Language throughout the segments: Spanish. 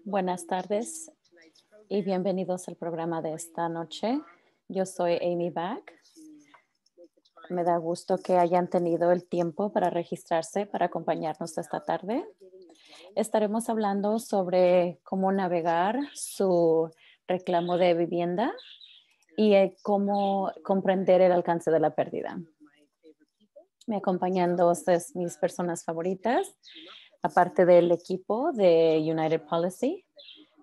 Buenas tardes y bienvenidos al programa de esta noche. Yo soy Amy Back. Me da gusto que hayan tenido el tiempo para registrarse para acompañarnos esta tarde. Estaremos hablando sobre cómo navegar su reclamo de vivienda y cómo comprender el alcance de la pérdida. Me acompañan dos de mis personas favoritas, aparte del equipo de United Policy,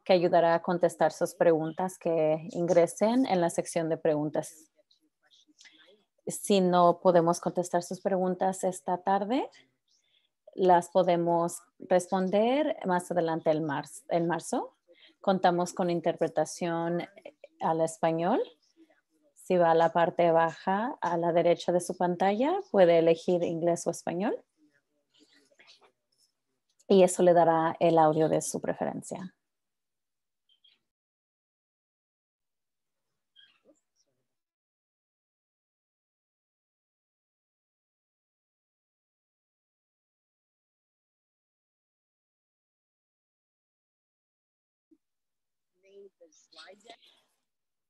que ayudará a contestar sus preguntas que ingresen en la sección de preguntas. Si no podemos contestar sus preguntas esta tarde, las podemos responder más adelante en marzo. Contamos con interpretación al español. Si va a la parte baja a la derecha de su pantalla, puede elegir inglés o español. Y eso le dará el audio de su preferencia.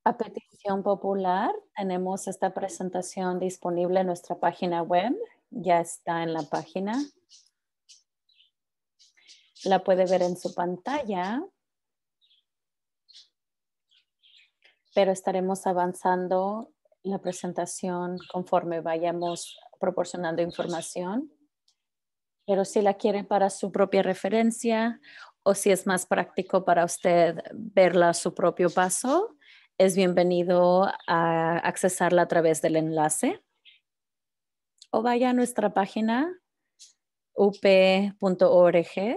A petición popular, tenemos esta presentación disponible en nuestra página web. Ya está en la página. La puede ver en su pantalla, pero estaremos avanzando la presentación conforme vayamos proporcionando información. Pero si la quieren para su propia referencia o si es más práctico para usted verla a su propio paso, es bienvenido a accesarla a través del enlace. O vaya a nuestra página up.org.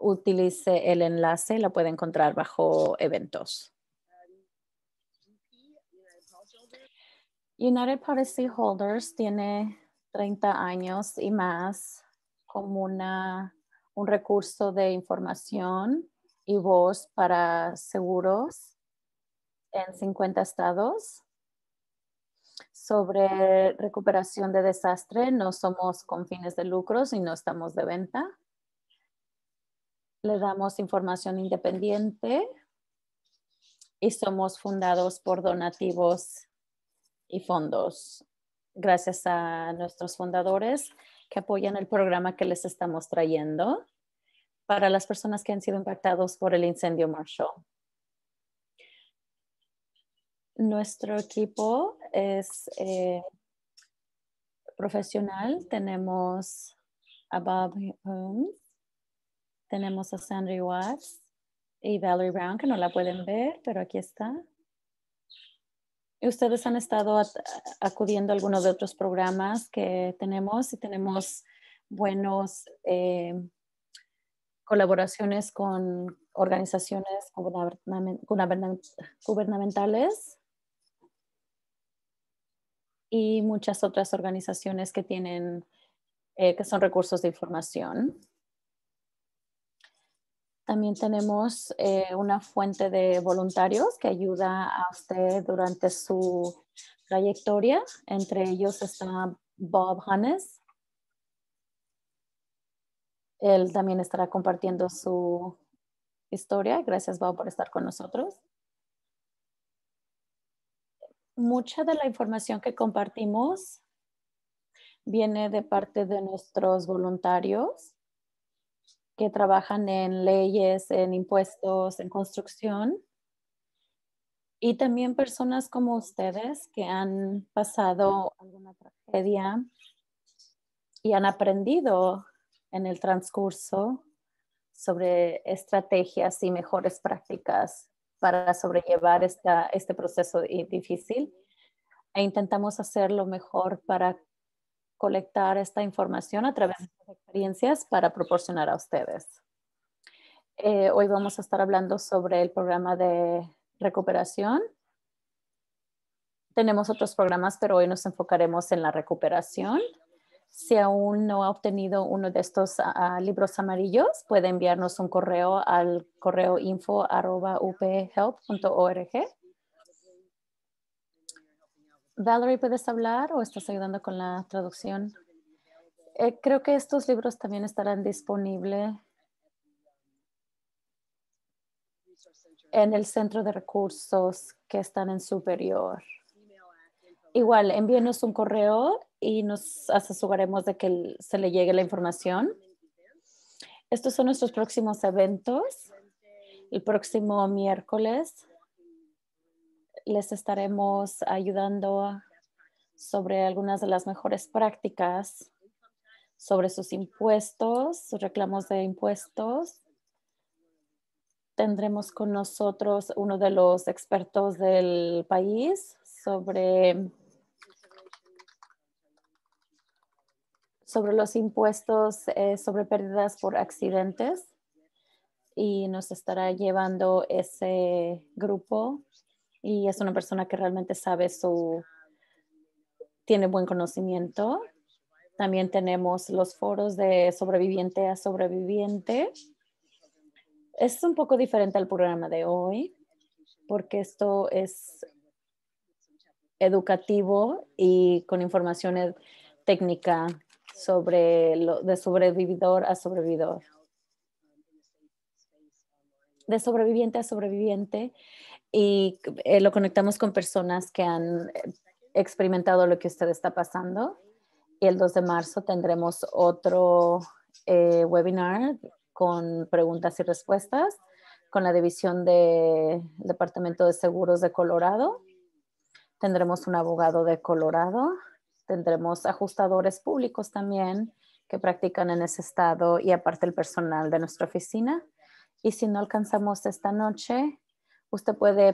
Utilice el enlace, la puede encontrar bajo eventos. United Policy Holders tiene 30 años y más como un recurso de información y voz para seguros en 50 estados. Sobre recuperación de desastre, no somos con fines de lucros y no estamos de venta. Le damos información independiente y somos fundados por donativos y fondos. Gracias a nuestros fundadores que apoyan el programa que les estamos trayendo para las personas que han sido impactados por el incendio Marshall. Nuestro equipo es profesional. Tenemos a Bob Holmes, tenemos a Sandra Watts y Valerie Brown, que no la pueden ver, pero aquí está. Ustedes han estado acudiendo a algunos de otros programas que tenemos y tenemos buenos colaboraciones con organizaciones gubernamentales y muchas otras organizaciones que tienen, que son recursos de información. También tenemos una fuente de voluntarios que ayuda a usted durante su trayectoria. Entre ellos está Bob Hannes. Él también estará compartiendo su historia. Gracias, Bob, por estar con nosotros. Mucha de la información que compartimos viene de parte de nuestros voluntarios que trabajan en leyes, en impuestos, en construcción. Y también personas como ustedes que han pasado alguna tragedia y han aprendido en el transcurso sobre estrategias y mejores prácticas para sobrellevar este proceso difícil. E intentamos hacer lo mejor para colectar esta información a través de sus experiencias para proporcionar a ustedes. Hoy vamos a estar hablando sobre el programa de recuperación. Tenemos otros programas, pero hoy nos enfocaremos en la recuperación. Si aún no ha obtenido uno de estos libros amarillos, puede enviarnos un correo al correo info@uphelp.org. Valerie, ¿puedes hablar o estás ayudando con la traducción? Creo que estos libros también estarán disponibles en el centro de recursos que están en Superior. Igual, envíenos un correo y nos aseguraremos de que se le llegue la información. Estos son nuestros próximos eventos. El próximo miércoles les estaremos ayudando sobre algunas de las mejores prácticas sobre sus impuestos, sus reclamos de impuestos. Tendremos con nosotros uno de los expertos del país sobre los impuestos sobre pérdidas por accidentes y nos estará llevando ese grupo y es una persona que realmente tiene buen conocimiento. También tenemos los foros de sobreviviente a sobreviviente. Es un poco diferente al programa de hoy porque esto es educativo y con información técnica de sobrevividor a sobrevividor. De sobreviviente a sobreviviente y lo conectamos con personas que han experimentado lo que usted está pasando. Y el 2 de marzo tendremos otro webinar con preguntas y respuestas con la División del Departamento de Seguros de Colorado. Tendremos un abogado de Colorado. Tendremos ajustadores públicos también que practican en ese estado y aparte el personal de nuestra oficina. Y si no alcanzamos esta noche, usted puede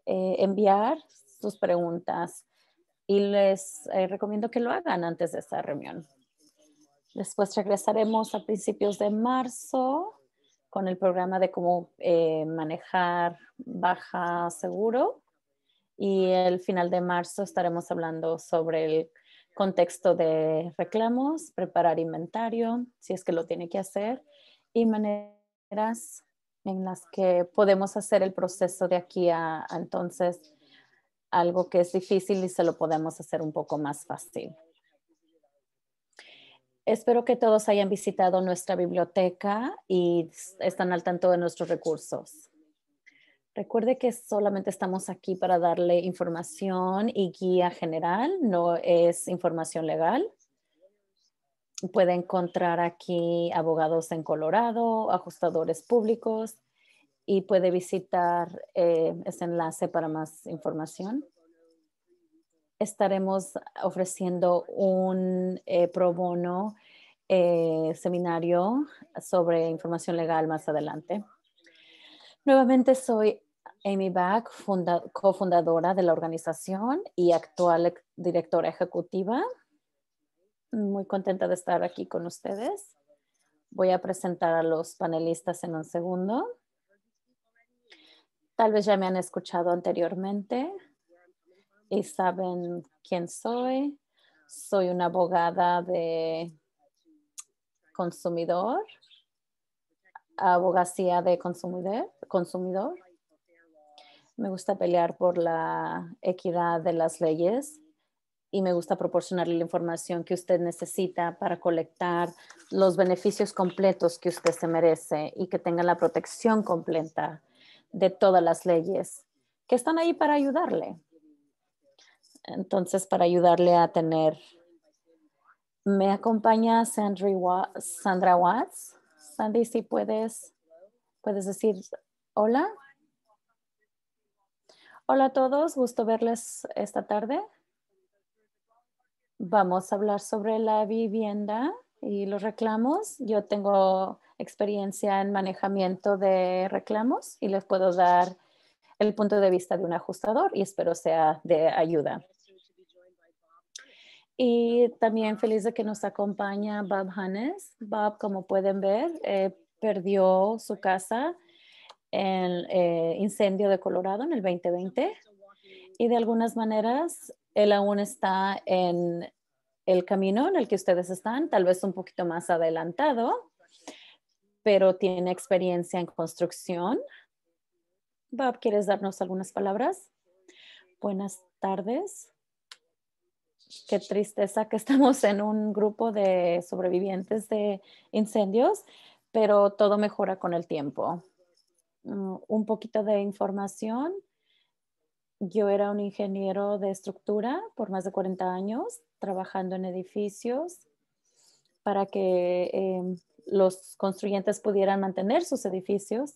enviar sus preguntas y les recomiendo que lo hagan antes de esta reunión. Después regresaremos a principios de marzo con el programa de cómo manejar baja seguro y el final de marzo estaremos hablando sobre el contexto de reclamos, preparar inventario, si es que lo tiene que hacer, y maneras en las que podemos hacer el proceso de aquí a entonces algo que es difícil y se lo podemos hacer un poco más fácil. Espero que todos hayan visitado nuestra biblioteca y están al tanto de nuestros recursos. Recuerde que solamente estamos aquí para darle información y guía general, no es información legal. Puede encontrar aquí abogados en Colorado, ajustadores públicos y puede visitar ese enlace para más información. Estaremos ofreciendo un pro bono seminario sobre información legal más adelante. Nuevamente soy Amy Back, cofundadora de la organización y actual directora ejecutiva. Muy contenta de estar aquí con ustedes. Voy a presentar a los panelistas en un segundo. Tal vez ya me han escuchado anteriormente y saben quién soy. Soy una abogada de consumidor, abogacía de consumidor. Me gusta pelear por la equidad de las leyes y me gusta proporcionarle la información que usted necesita para colectar los beneficios completos que usted se merece y que tenga la protección completa de todas las leyes que están ahí para ayudarle. Entonces, para ayudarle a me acompaña Sandra Watts. Sandy, si puedes decir hola. Hola a todos, gusto verles esta tarde. Vamos a hablar sobre la vivienda y los reclamos. Yo tengo experiencia en manejamiento de reclamos y les puedo dar el punto de vista de un ajustador y espero sea de ayuda. Y también feliz de que nos acompaña Bob Hannes. Bob, como pueden ver, perdió su casa en el incendio de Colorado en el 2020 y de algunas maneras él aún está en el camino en el que ustedes están, tal vez un poquito más adelantado, pero tiene experiencia en construcción. Bob, ¿quieres darnos algunas palabras? Buenas tardes. Qué tristeza que estamos en un grupo de sobrevivientes de incendios, pero todo mejora con el tiempo. Un poquito de información. Yo era un ingeniero de estructura por más de 40 años, trabajando en edificios para que los construyentes pudieran mantener sus edificios.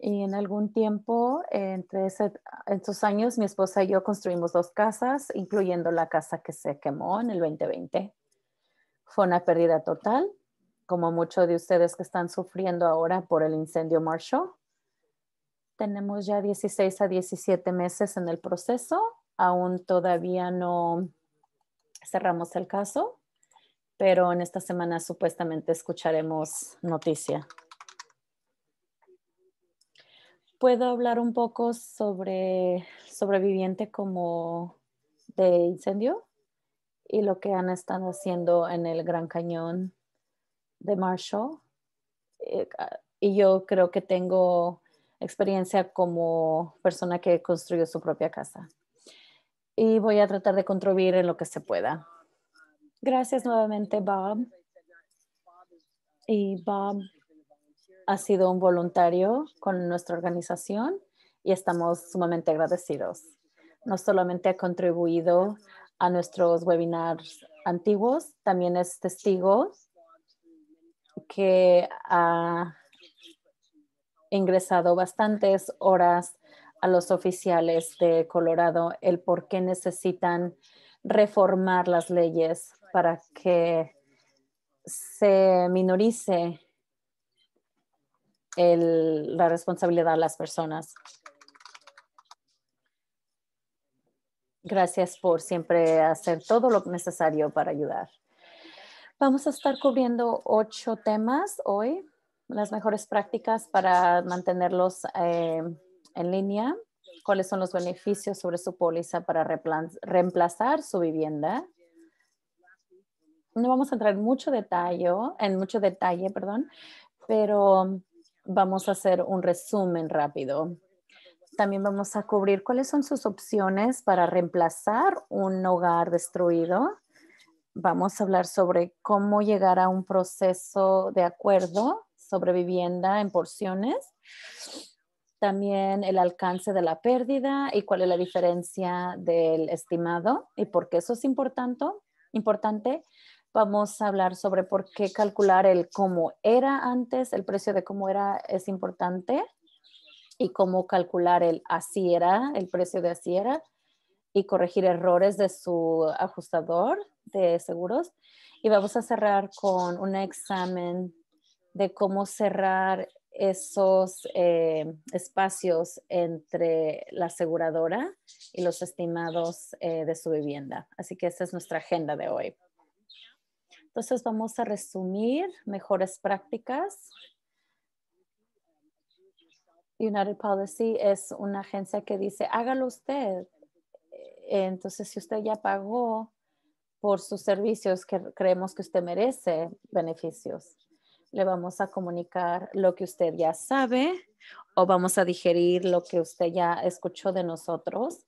Y en algún tiempo, esos años, mi esposa y yo construimos 2 casas, incluyendo la casa que se quemó en el 2020. Fue una pérdida total, como muchos de ustedes que están sufriendo ahora por el incendio Marshall. Tenemos ya 16 a 17 meses en el proceso. Aún todavía no cerramos el caso, pero en esta semana supuestamente escucharemos noticia. ¿Puedo hablar un poco sobre sobreviviente como de incendio y lo que han estado haciendo en el Gran Cañón de Marshall? Y yo creo que tengo experiencia como persona que construyó su propia casa. Y voy a tratar de contribuir en lo que se pueda. Gracias nuevamente, Bob. Y Bob ha sido un voluntario con nuestra organización y estamos sumamente agradecidos. No solamente ha contribuido a nuestros webinars antiguos, también es testigo que ha ingresado bastantes horas a los oficiales de Colorado el por qué necesitan reformar las leyes para que se minorice la responsabilidad de las personas. Gracias por siempre hacer todo lo necesario para ayudar. Vamos a estar cubriendo 8 temas hoy, las mejores prácticas para mantenerlos en línea, cuáles son los beneficios sobre su póliza para reemplazar su vivienda. No vamos a entrar en mucho detalle, pero vamos a hacer un resumen rápido. También vamos a cubrir cuáles son sus opciones para reemplazar un hogar destruido. Vamos a hablar sobre cómo llegar a un proceso de acuerdo sobre vivienda en porciones. También el alcance de la pérdida y cuál es la diferencia del estimado y por qué eso es importante. Vamos a hablar sobre por qué calcular el cómo era antes, el precio de cómo era es importante y cómo calcular el así era, el precio de así era y corregir errores de su ajustador de seguros. Y vamos a cerrar con un examen de cómo cerrar esos espacios entre la aseguradora y los estimados de su vivienda. Así que esa es nuestra agenda de hoy. Entonces vamos a resumir mejores prácticas. United Policy es una agencia que dice, hágalo usted. Entonces, si usted ya pagó por sus servicios, que creemos que usted merece beneficios, le vamos a comunicar lo que usted ya sabe o vamos a digerir lo que usted ya escuchó de nosotros.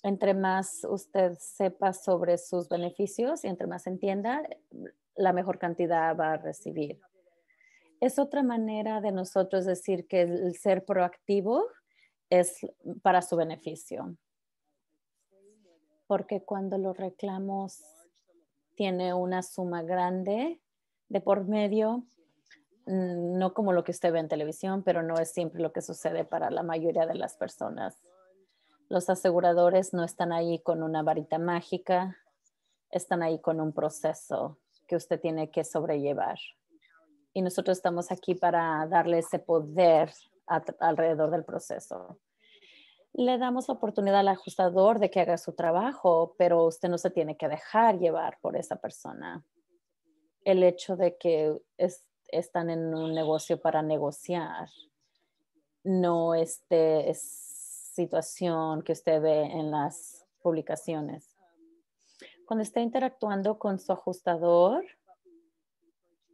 Entre más usted sepa sobre sus beneficios y entre más entienda, la mejor cantidad va a recibir. Es otra manera de nosotros decir que el ser proactivo es para su beneficio. Porque cuando los reclamos tiene una suma grande de por medio, no como lo que usted ve en televisión, pero no es siempre lo que sucede para la mayoría de las personas. Los aseguradores no están ahí con una varita mágica, están ahí con un proceso que usted tiene que sobrellevar. Y nosotros estamos aquí para darle ese poder alrededor del proceso. Le damos la oportunidad al ajustador de que haga su trabajo, pero usted no se tiene que dejar llevar por esa persona. El hecho de que están en un negocio para negociar, no es situación que usted ve en las publicaciones. Cuando esté interactuando con su ajustador,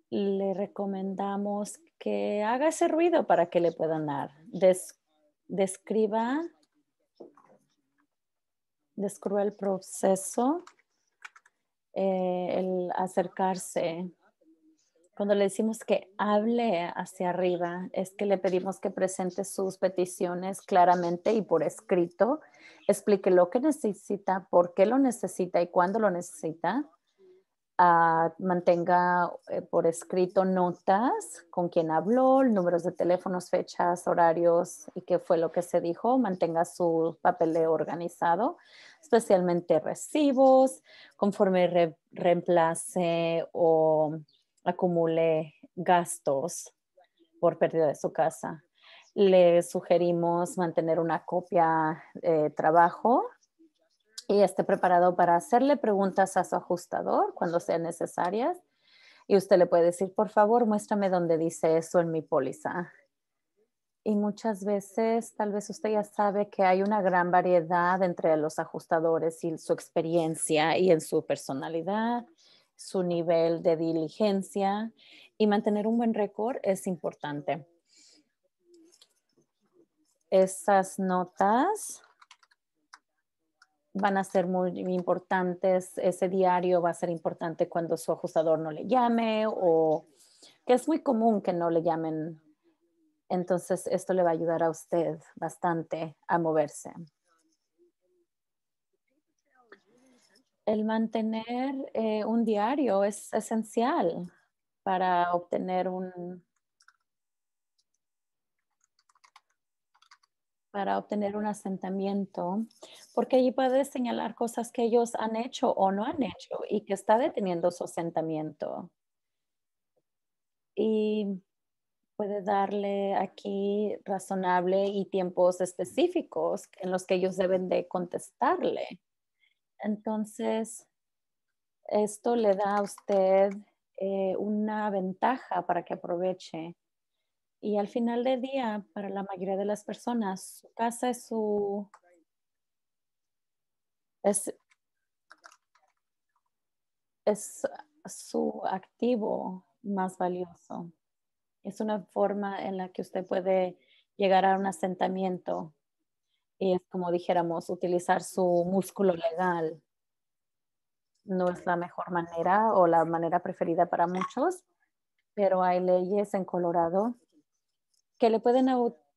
le recomendamos que haga ese ruido para que le puedan dar. Describa descubrió el proceso, el acercarse. Cuando le decimos que hable hacia arriba, es que le pedimos que presente sus peticiones claramente y por escrito, explique lo que necesita, por qué lo necesita y cuándo lo necesita. Mantenga por escrito notas con quién habló, números de teléfonos, fechas, horarios y qué fue lo que se dijo. Mantenga su papeleo organizado, especialmente recibos, conforme reemplace o acumule gastos por pérdida de su casa. Le sugerimos mantener una copia de trabajo y esté preparado para hacerle preguntas a su ajustador cuando sean necesarias. Y usted le puede decir, por favor, muéstrame dónde dice eso en mi póliza. Y muchas veces, tal vez usted ya sabe que hay una gran variedad entre los ajustadores y su experiencia y en su personalidad, su nivel de diligencia y mantener un buen récord es importante. Esas notas van a ser muy importantes. Ese diario va a ser importante cuando su ajustador no le llame o que es muy común que no le llamen. Entonces, esto le va a ayudar a usted bastante a moverse. El mantener un diario es esencial para obtener un asentamiento, porque allí puede señalar cosas que ellos han hecho o no han hecho y que está deteniendo su asentamiento. Y puede darle aquí razonable y tiempos específicos en los que ellos deben de contestarle. Entonces, esto le da a usted una ventaja para que aproveche. Y al final del día, para la mayoría de las personas, su casa es, es su activo más valioso. Es una forma en la que usted puede llegar a un asentamiento y es como dijéramos, utilizar su músculo legal. No es la mejor manera o la manera preferida para muchos, pero hay leyes en Colorado que le pueden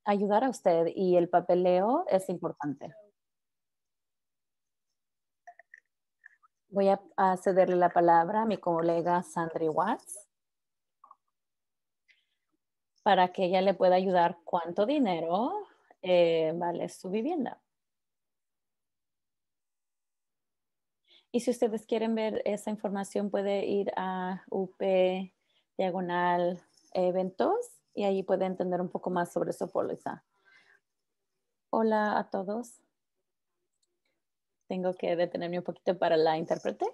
ayudar a usted y el papeleo es importante. Voy a cederle la palabra a mi colega Sandri Watts para que ella le pueda ayudar cuánto dinero vale su vivienda. Y si ustedes quieren ver esa información, puede ir a UP diagonal eventos y ahí puede entender un poco más sobre su póliza. Hola a todos. Tengo que detenerme un poquito para la intérprete.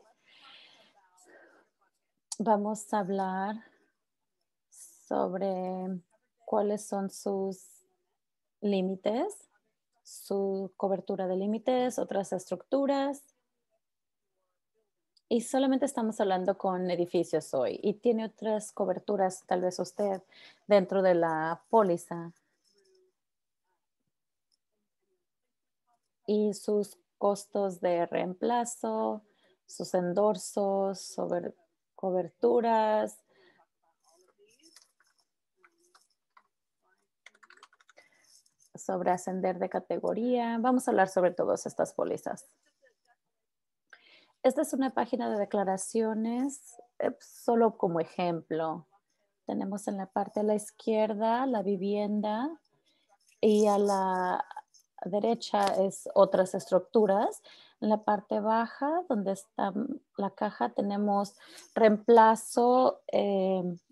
Vamos a hablar sobre cuáles son sus límites, su cobertura de límites, otras estructuras. Y solamente estamos hablando con edificios hoy y tiene otras coberturas, tal vez usted, dentro de la póliza y sus costos de reemplazo, sus endorsos, sobre coberturas, sobre ascender de categoría. Vamos a hablar sobre todas estas pólizas. Esta es una página de declaraciones, solo como ejemplo. Tenemos en la parte a la izquierda la vivienda y a la derecha es otras estructuras. En la parte baja, donde está la caja, tenemos reemplazo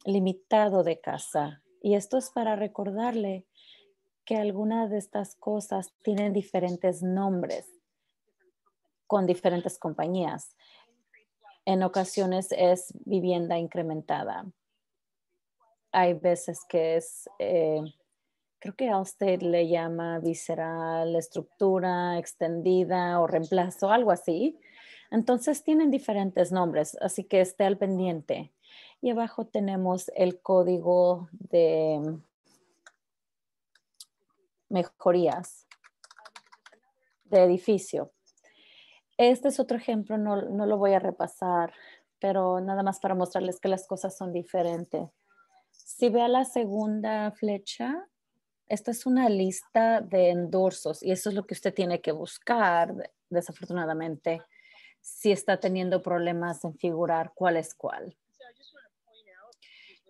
limitado de casa. Y esto es para recordarle que algunas de estas cosas tienen diferentes nombres con diferentes compañías. En ocasiones es vivienda incrementada. Hay veces que es, creo que a usted le llama visceral, estructura extendida o reemplazo, algo así. Entonces tienen diferentes nombres, así que esté al pendiente. Y abajo tenemos el código de mejorías de edificio. Este es otro ejemplo, no lo voy a repasar, pero nada más para mostrarles que las cosas son diferentes. Si ve a la segunda flecha, esta es una lista de endorsos y eso es lo que usted tiene que buscar, desafortunadamente, si está teniendo problemas en figurar cuál es cuál.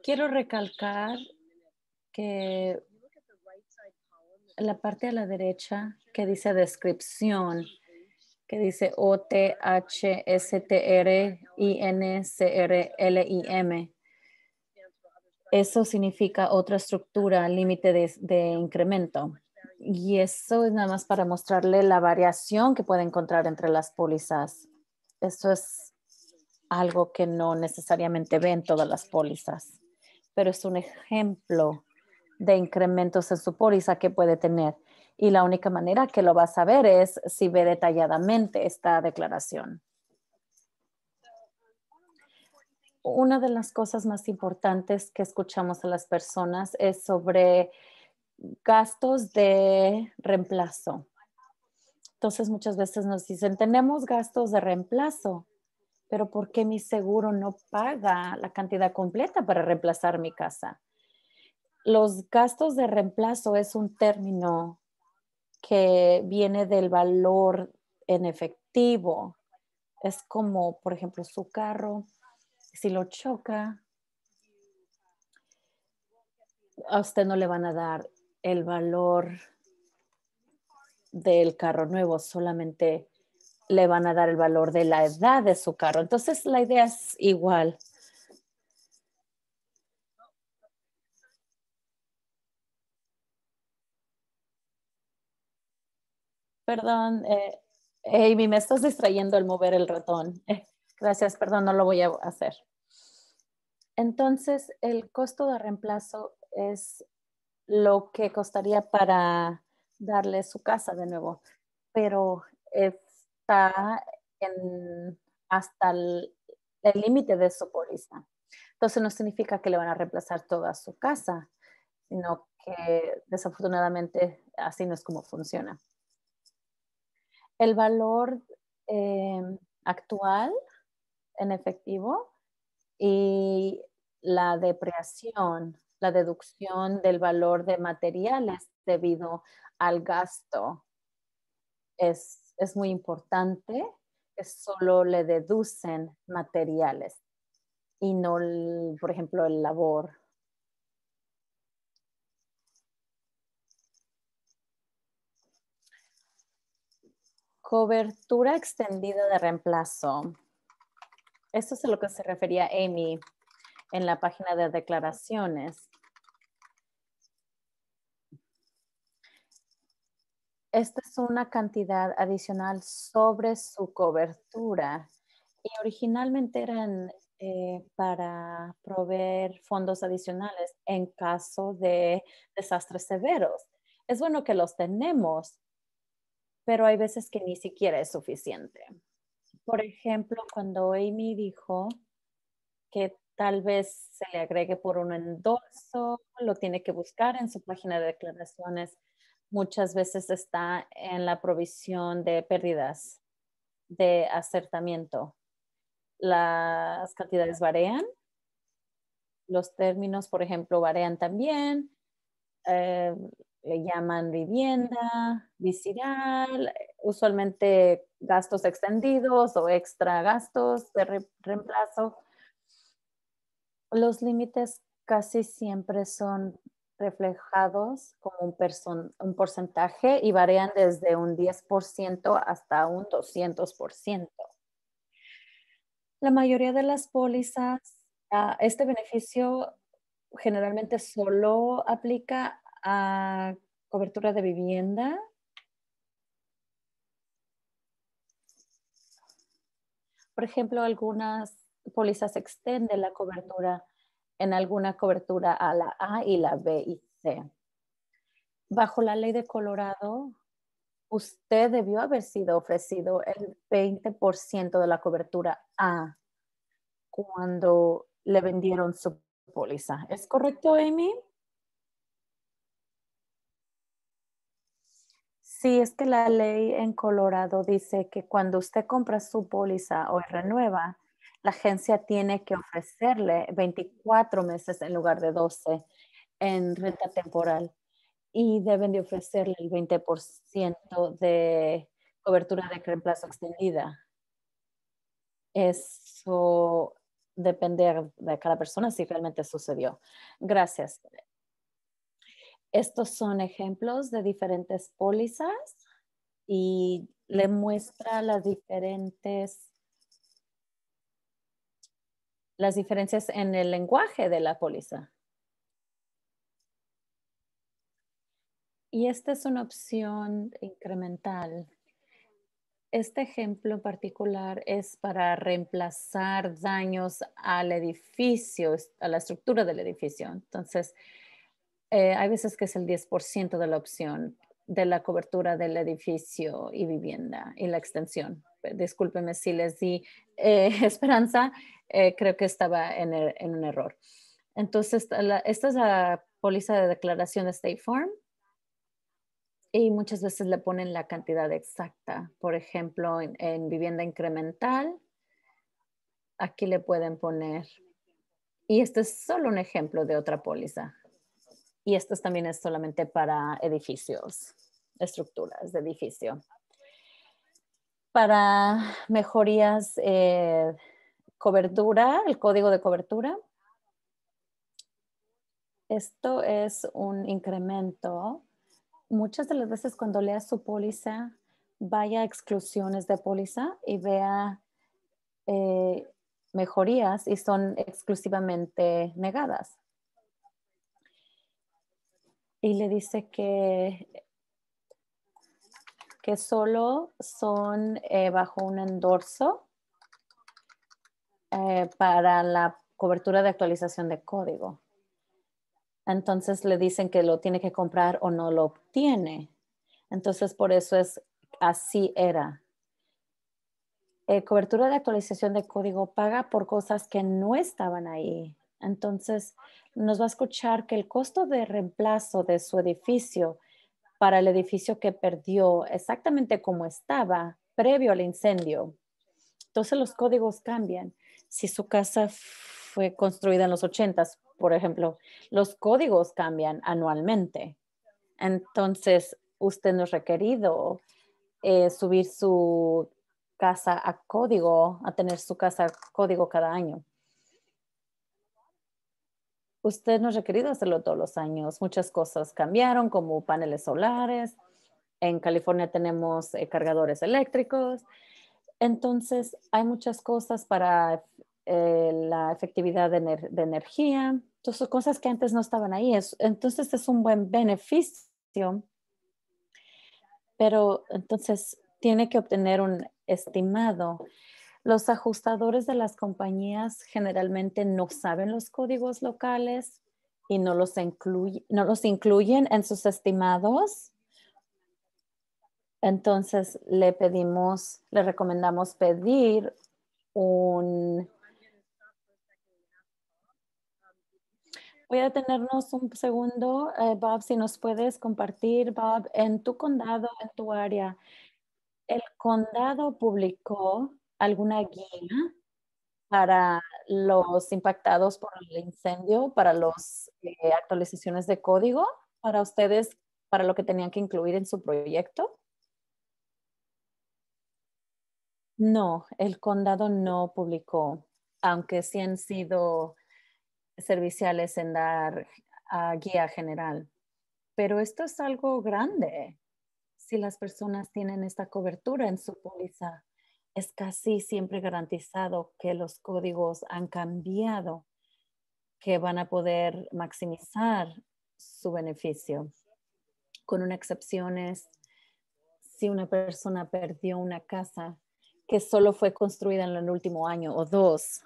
Quiero recalcar que la parte a la derecha que dice descripción, que dice OTHSTRINCRLIM. Eso significa otra estructura, límite de incremento. Y eso es nada más para mostrarle la variación que puede encontrar entre las pólizas. Eso es algo que no necesariamente ve en todas las pólizas, pero es un ejemplo de incrementos en su póliza que puede tener. Y la única manera que lo va a saber es si ve detalladamente esta declaración. Una de las cosas más importantes que escuchamos a las personas es sobre gastos de reemplazo. Entonces, muchas veces nos dicen, tenemos gastos de reemplazo, pero ¿por qué mi seguro no paga la cantidad completa para reemplazar mi casa? Los gastos de reemplazo es un término que viene del valor en efectivo. Es como, por ejemplo, su carro, si lo choca, a usted no le van a dar el valor del carro nuevo, solamente le van a dar el valor de la edad de su carro. Entonces, la idea es igual. Perdón, Amy, me estás distrayendo al mover el ratón. Gracias, perdón, no lo voy a hacer. Entonces, el costo de reemplazo es lo que costaría para darle su casa de nuevo, pero está hasta el límite de su póliza. Entonces, no significa que le van a reemplazar toda su casa, sino que desafortunadamente así no es como funciona. El valor eh, actual en efectivo y la depreciación, la deducción del valor de materiales debido al gasto es muy importante, que solo le deducen materiales y no, por ejemplo, el labor. Cobertura extendida de reemplazo. Esto es a lo que se refería Amy en la página de declaraciones. Esta es una cantidad adicional sobre su cobertura y originalmente eran para proveer fondos adicionales en caso de desastres severos. Es bueno que los tenemos, pero hay veces que ni siquiera es suficiente. Por ejemplo, cuando Amy dijo que tal vez se le agregue por un endorso, lo tiene que buscar en su página de declaraciones. Muchas veces está en la provisión de pérdidas de acertamiento. Las cantidades varían, los términos, por ejemplo, varían también. Eh, le llaman vivienda, visiral, usualmente gastos extendidos o extra gastos de reemplazo. Los límites casi siempre son reflejados como un porcentaje y varían desde un 10% hasta un 200%. La mayoría de las pólizas, este beneficio generalmente solo aplica a cobertura de vivienda. Por ejemplo, algunas pólizas extienden la cobertura en alguna cobertura a la A y la B y C. Bajo la ley de Colorado, usted debió haber sido ofrecido el 20% de la cobertura A cuando le vendieron su póliza. ¿Es correcto, Amy? Sí, es que la ley en Colorado dice que cuando usted compra su póliza o renueva, la agencia tiene que ofrecerle 24 meses en lugar de 12 en renta temporal y deben de ofrecerle el 20% de cobertura de reemplazo extendida. Eso depende de cada persona si realmente sucedió. Gracias. Estos son ejemplos de diferentes pólizas y le muestra las diferencias en el lenguaje de la póliza. Y esta es una opción incremental. Este ejemplo en particular es para reemplazar daños al edificio, a la estructura del edificio. Entonces, hay veces que es el 10% de la opción de la cobertura del edificio y vivienda y la extensión. Discúlpeme si les di esperanza, creo que estaba en un error. Entonces, esta es la póliza de declaración de State Farm y muchas veces le ponen la cantidad exacta. Por ejemplo, en vivienda incremental, aquí le pueden poner, y este es solo un ejemplo de otra póliza. Y esto también es solamente para edificios, estructuras de edificio. Para mejorías, cobertura, el código de cobertura. Esto es un incremento. Muchas de las veces cuando lea su póliza, vaya a exclusiones de póliza y vea eh, mejorías y son exclusivamente negadas. Y le dice que solo son bajo un endorso para la cobertura de actualización de código. Entonces le dicen que lo tiene que comprar o no lo obtiene. Entonces por eso así era. Cobertura de actualización de código paga por cosas que no estaban ahí. Entonces nos va a escuchar que el costo de reemplazo de su edificio para el edificio que perdió exactamente como estaba previo al incendio. Entonces los códigos cambian. Si su casa fue construida en los 80, por ejemplo, los códigos cambian anualmente. Entonces, usted no es requerido subir su casa a código, a tener su casa a código cada año. Usted no es requerido hacerlo todos los años. Muchas cosas cambiaron, como paneles solares. En California tenemos cargadores eléctricos. Entonces, hay muchas cosas para la efectividad de energía. Entonces, cosas que antes no estaban ahí. Entonces, es un buen beneficio, pero entonces tiene que obtener un estimado. Los ajustadores de las compañías generalmente no saben los códigos locales y no los incluyen en sus estimados. Entonces le recomendamos pedir un... Voy a detenernos un segundo, Bob, si nos puedes compartir, Bob, en tu condado, en tu área, ¿el condado publicó alguna guía para los impactados por el incendio, para las actualizaciones de código, para ustedes, para lo que tenían que incluir en su proyecto? No, el condado no publicó, aunque sí han sido serviciales en dar guía general. Pero esto es algo grande. Si las personas tienen esta cobertura en su póliza, es casi siempre garantizado que los códigos han cambiado, que van a poder maximizar su beneficio. Con una excepción es si una persona perdió una casa que solo fue construida en el último año o dos,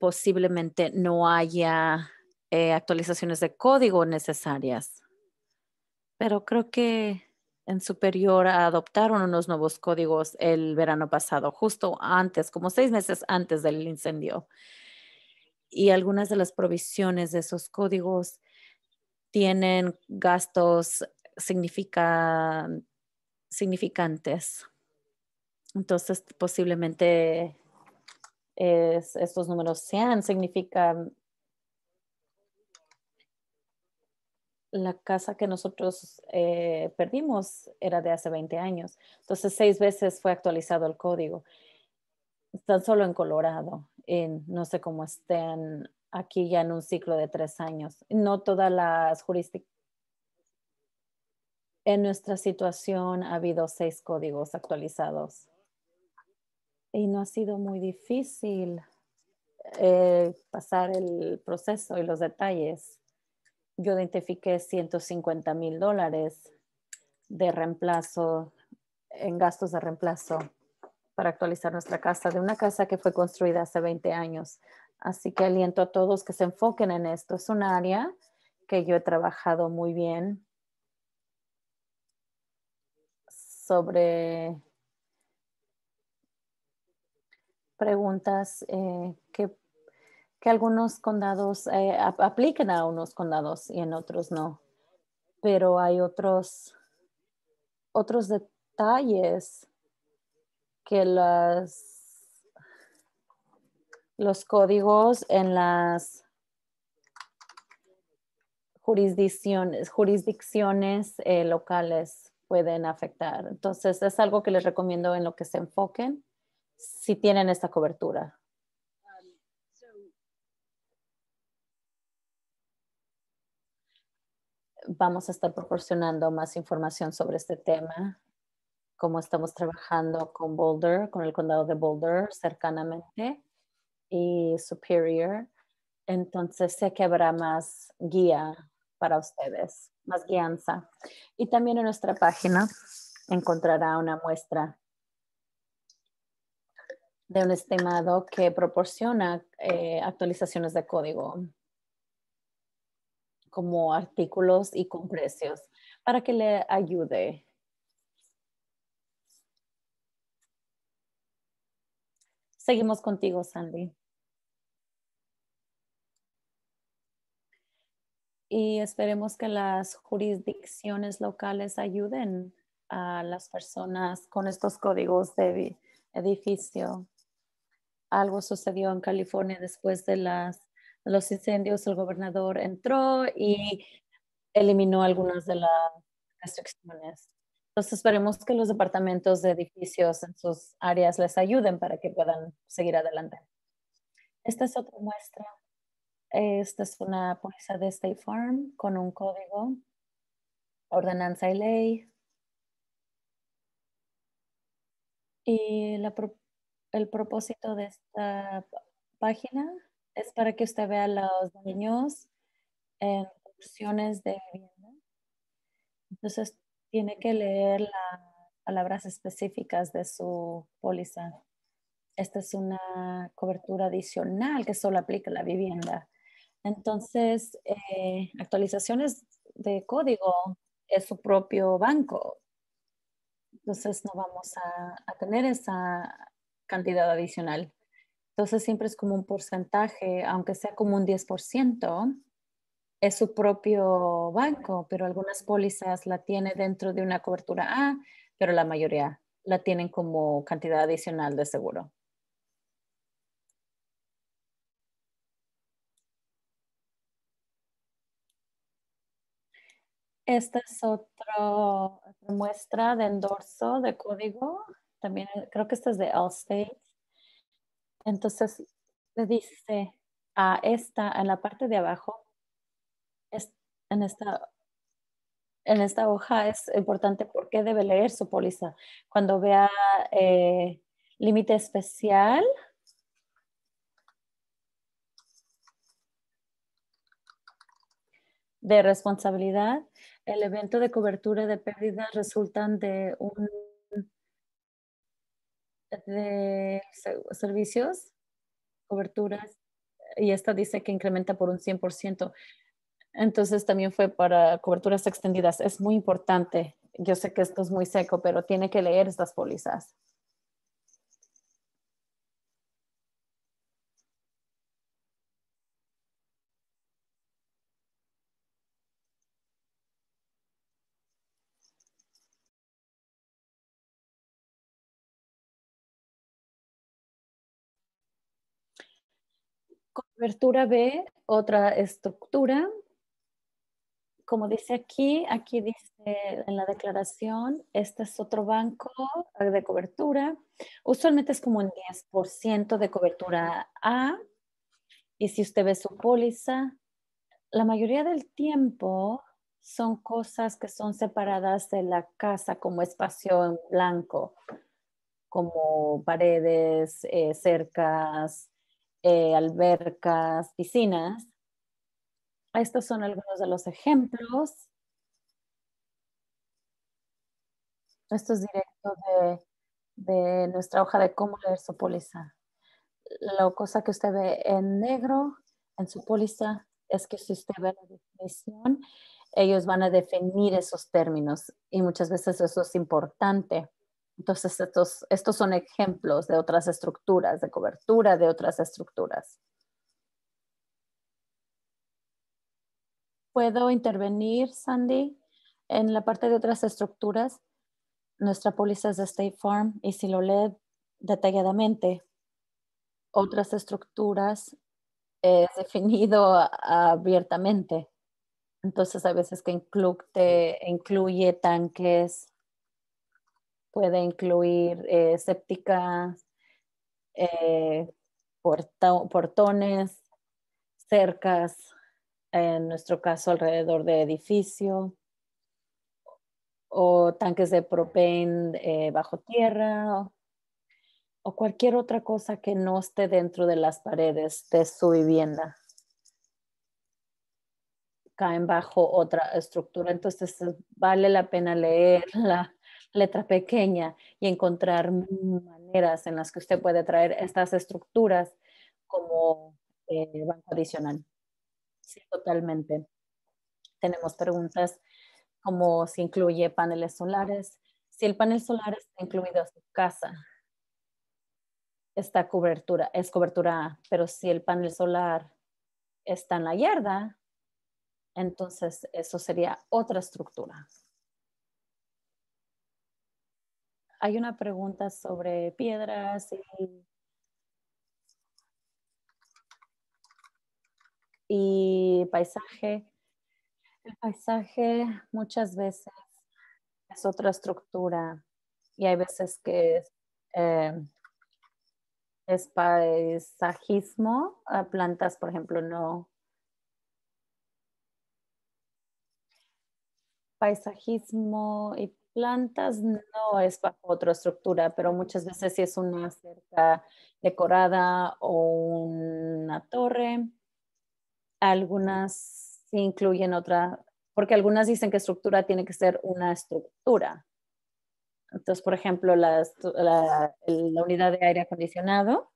posiblemente no haya actualizaciones de código necesarias. Pero creo que en Superior adoptaron unos nuevos códigos el verano pasado, justo antes, como 6 meses antes del incendio. Y algunas de las provisiones de esos códigos tienen gastos significativos significantes. Entonces, posiblemente estos números sean, significan la casa que nosotros perdimos era de hace 20 años. Entonces, 6 veces fue actualizado el código. Están solo en Colorado. No sé cómo estén aquí ya en un ciclo de 3 años. No todas las jurisdicciones. En nuestra situación ha habido 6 códigos actualizados y no ha sido muy difícil pasar el proceso y los detalles. Yo identifiqué $150,000 de reemplazo, en gastos de reemplazo para actualizar nuestra casa, de una casa que fue construida hace 20 años. Así que aliento a todos que se enfoquen en esto. Es un área que yo he trabajado muy bien sobre preguntas que algunos condados apliquen a unos condados y en otros no. Pero hay otros detalles que los códigos en las jurisdicciones locales pueden afectar. Entonces, es algo que les recomiendo en lo que se enfoquen si tienen esta cobertura. Vamos a estar proporcionando más información sobre este tema, cómo estamos trabajando con Boulder, con el condado de Boulder cercanamente y Superior. Entonces sé que habrá más guía para ustedes, más guianza. Y también en nuestra página encontrará una muestra de un estimado que proporciona actualizaciones de código como artículos y con precios para que le ayude. Seguimos contigo, Sandy. Y esperemos que las jurisdicciones locales ayuden a las personas con estos códigos de edificio. Algo sucedió en California después de los incendios. El gobernador entró y eliminó algunas de las restricciones. Entonces esperemos que los departamentos de edificios en sus áreas les ayuden para que puedan seguir adelante. Esta es otra muestra. Esta es una póliza de State Farm con un código, ordenanza y ley. Y el propósito de esta página es para que usted vea los daños en opciones de vivienda. Entonces, tiene que leer las palabras específicas de su póliza. Esta es una cobertura adicional que solo aplica a la vivienda. Entonces, actualizaciones de código es su propio banco. Entonces, no vamos a tener esa cantidad adicional. Entonces, siempre es como un porcentaje, aunque sea como un 10%, es su propio banco, pero algunas pólizas la tiene dentro de una cobertura A, pero la mayoría la tienen como cantidad adicional de seguro. Esta es otra muestra de endorso de código. También creo que esta es de Allstate. Entonces, le dice a esta, en la parte de abajo, es- en esta hoja es importante porque debe leer su póliza. Cuando vea eh, límite especial, de responsabilidad, el evento de cobertura de pérdidas resultan de servicios, coberturas, y esta dice que incrementa por un 100%. Entonces también fue para coberturas extendidas. Es muy importante. Yo sé que esto es muy seco, pero tiene que leer estas pólizas. Cobertura B, otra estructura. Como dice aquí dice en la declaración, este es otro banco de cobertura. Usualmente es como un 10% de cobertura A. Y si usted ve su póliza, la mayoría del tiempo son cosas que son separadas de la casa como espacio en blanco, como paredes, cercas, albercas, piscinas. Estos son algunos de los ejemplos. Esto es directo de nuestra hoja de cómo leer su póliza. La cosa que usted ve en negro en su póliza es que si usted ve la definición, ellos van a definir esos términos y muchas veces eso es importante. Entonces, estos son ejemplos de otras estructuras, de cobertura de otras estructuras. ¿Puedo intervenir, Sandy, en la parte de otras estructuras? Nuestra póliza es de State Farm y si lo lee detalladamente, otras estructuras es definido abiertamente. Entonces, hay veces que incluye tanques, puede incluir sépticas, eh, portones, cercas, en nuestro caso alrededor de edificio, o tanques de propane bajo tierra, o cualquier otra cosa que no esté dentro de las paredes de su vivienda. Caen bajo otra estructura. Entonces, vale la pena leer la letra pequeña y encontrar maneras en las que usted puede traer estas estructuras como banco adicional. Sí, totalmente. Tenemos preguntas como si incluye paneles solares. Si el panel solar está incluido en su casa, esta cobertura es cobertura A, pero si el panel solar está en la yarda, entonces eso sería otra estructura. Hay una pregunta sobre piedras y paisaje. El paisaje muchas veces es otra estructura y hay veces que eh, es paisajismo. Plantas, por ejemplo, no. Paisajismo y plantas no es bajo otra estructura, pero muchas veces sí es una cerca decorada o una torre. Algunas sí incluyen otra, porque algunas dicen que estructura tiene que ser una estructura. Entonces, por ejemplo, la unidad de aire acondicionado.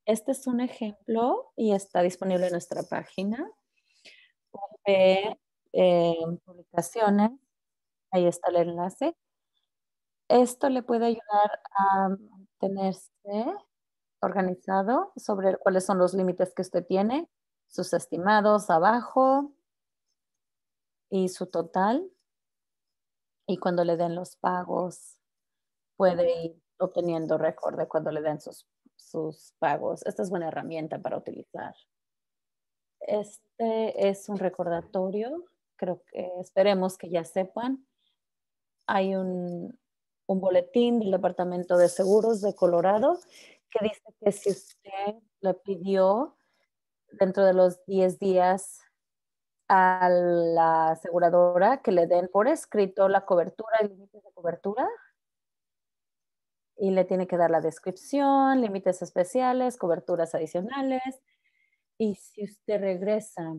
Este es un ejemplo y está disponible en nuestra página. Ve publicaciones, ahí está el enlace. Esto le puede ayudar a mantenerse organizado sobre cuáles son los límites que usted tiene, sus estimados abajo y su total. Y cuando le den los pagos, puede ir obteniendo récord de cuando le den sus pagos. Esta es buena herramienta para utilizar. Este es un recordatorio, creo que esperemos que ya sepan. Hay un boletín del Departamento de Seguros de Colorado que dice que si usted le pidió dentro de los 10 días a la aseguradora que le den por escrito la cobertura y límites de cobertura, y le tiene que dar la descripción, límites especiales, coberturas adicionales. Y si usted regresa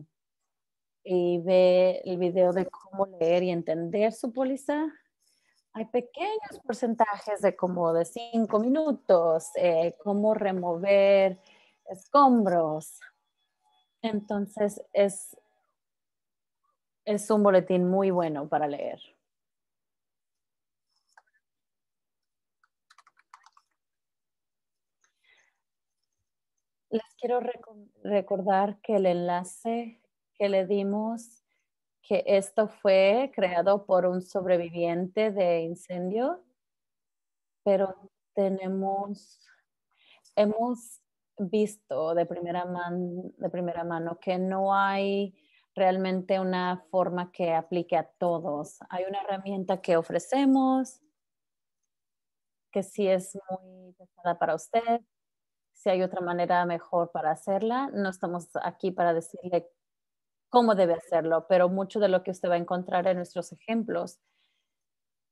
y ve el video de cómo leer y entender su póliza, hay pequeños porcentajes de como de 5 minutos, cómo remover escombros. Entonces es un boletín muy bueno para leer. Les quiero recordar que el enlace que le dimos, que esto fue creado por un sobreviviente de incendio, pero hemos visto de primera mano que no hay realmente una forma que aplique a todos. Hay una herramienta que ofrecemos que sí es muy pesada para usted. Si hay otra manera mejor para hacerla, no estamos aquí para decirle cómo debe hacerlo, pero mucho de lo que usted va a encontrar en nuestros ejemplos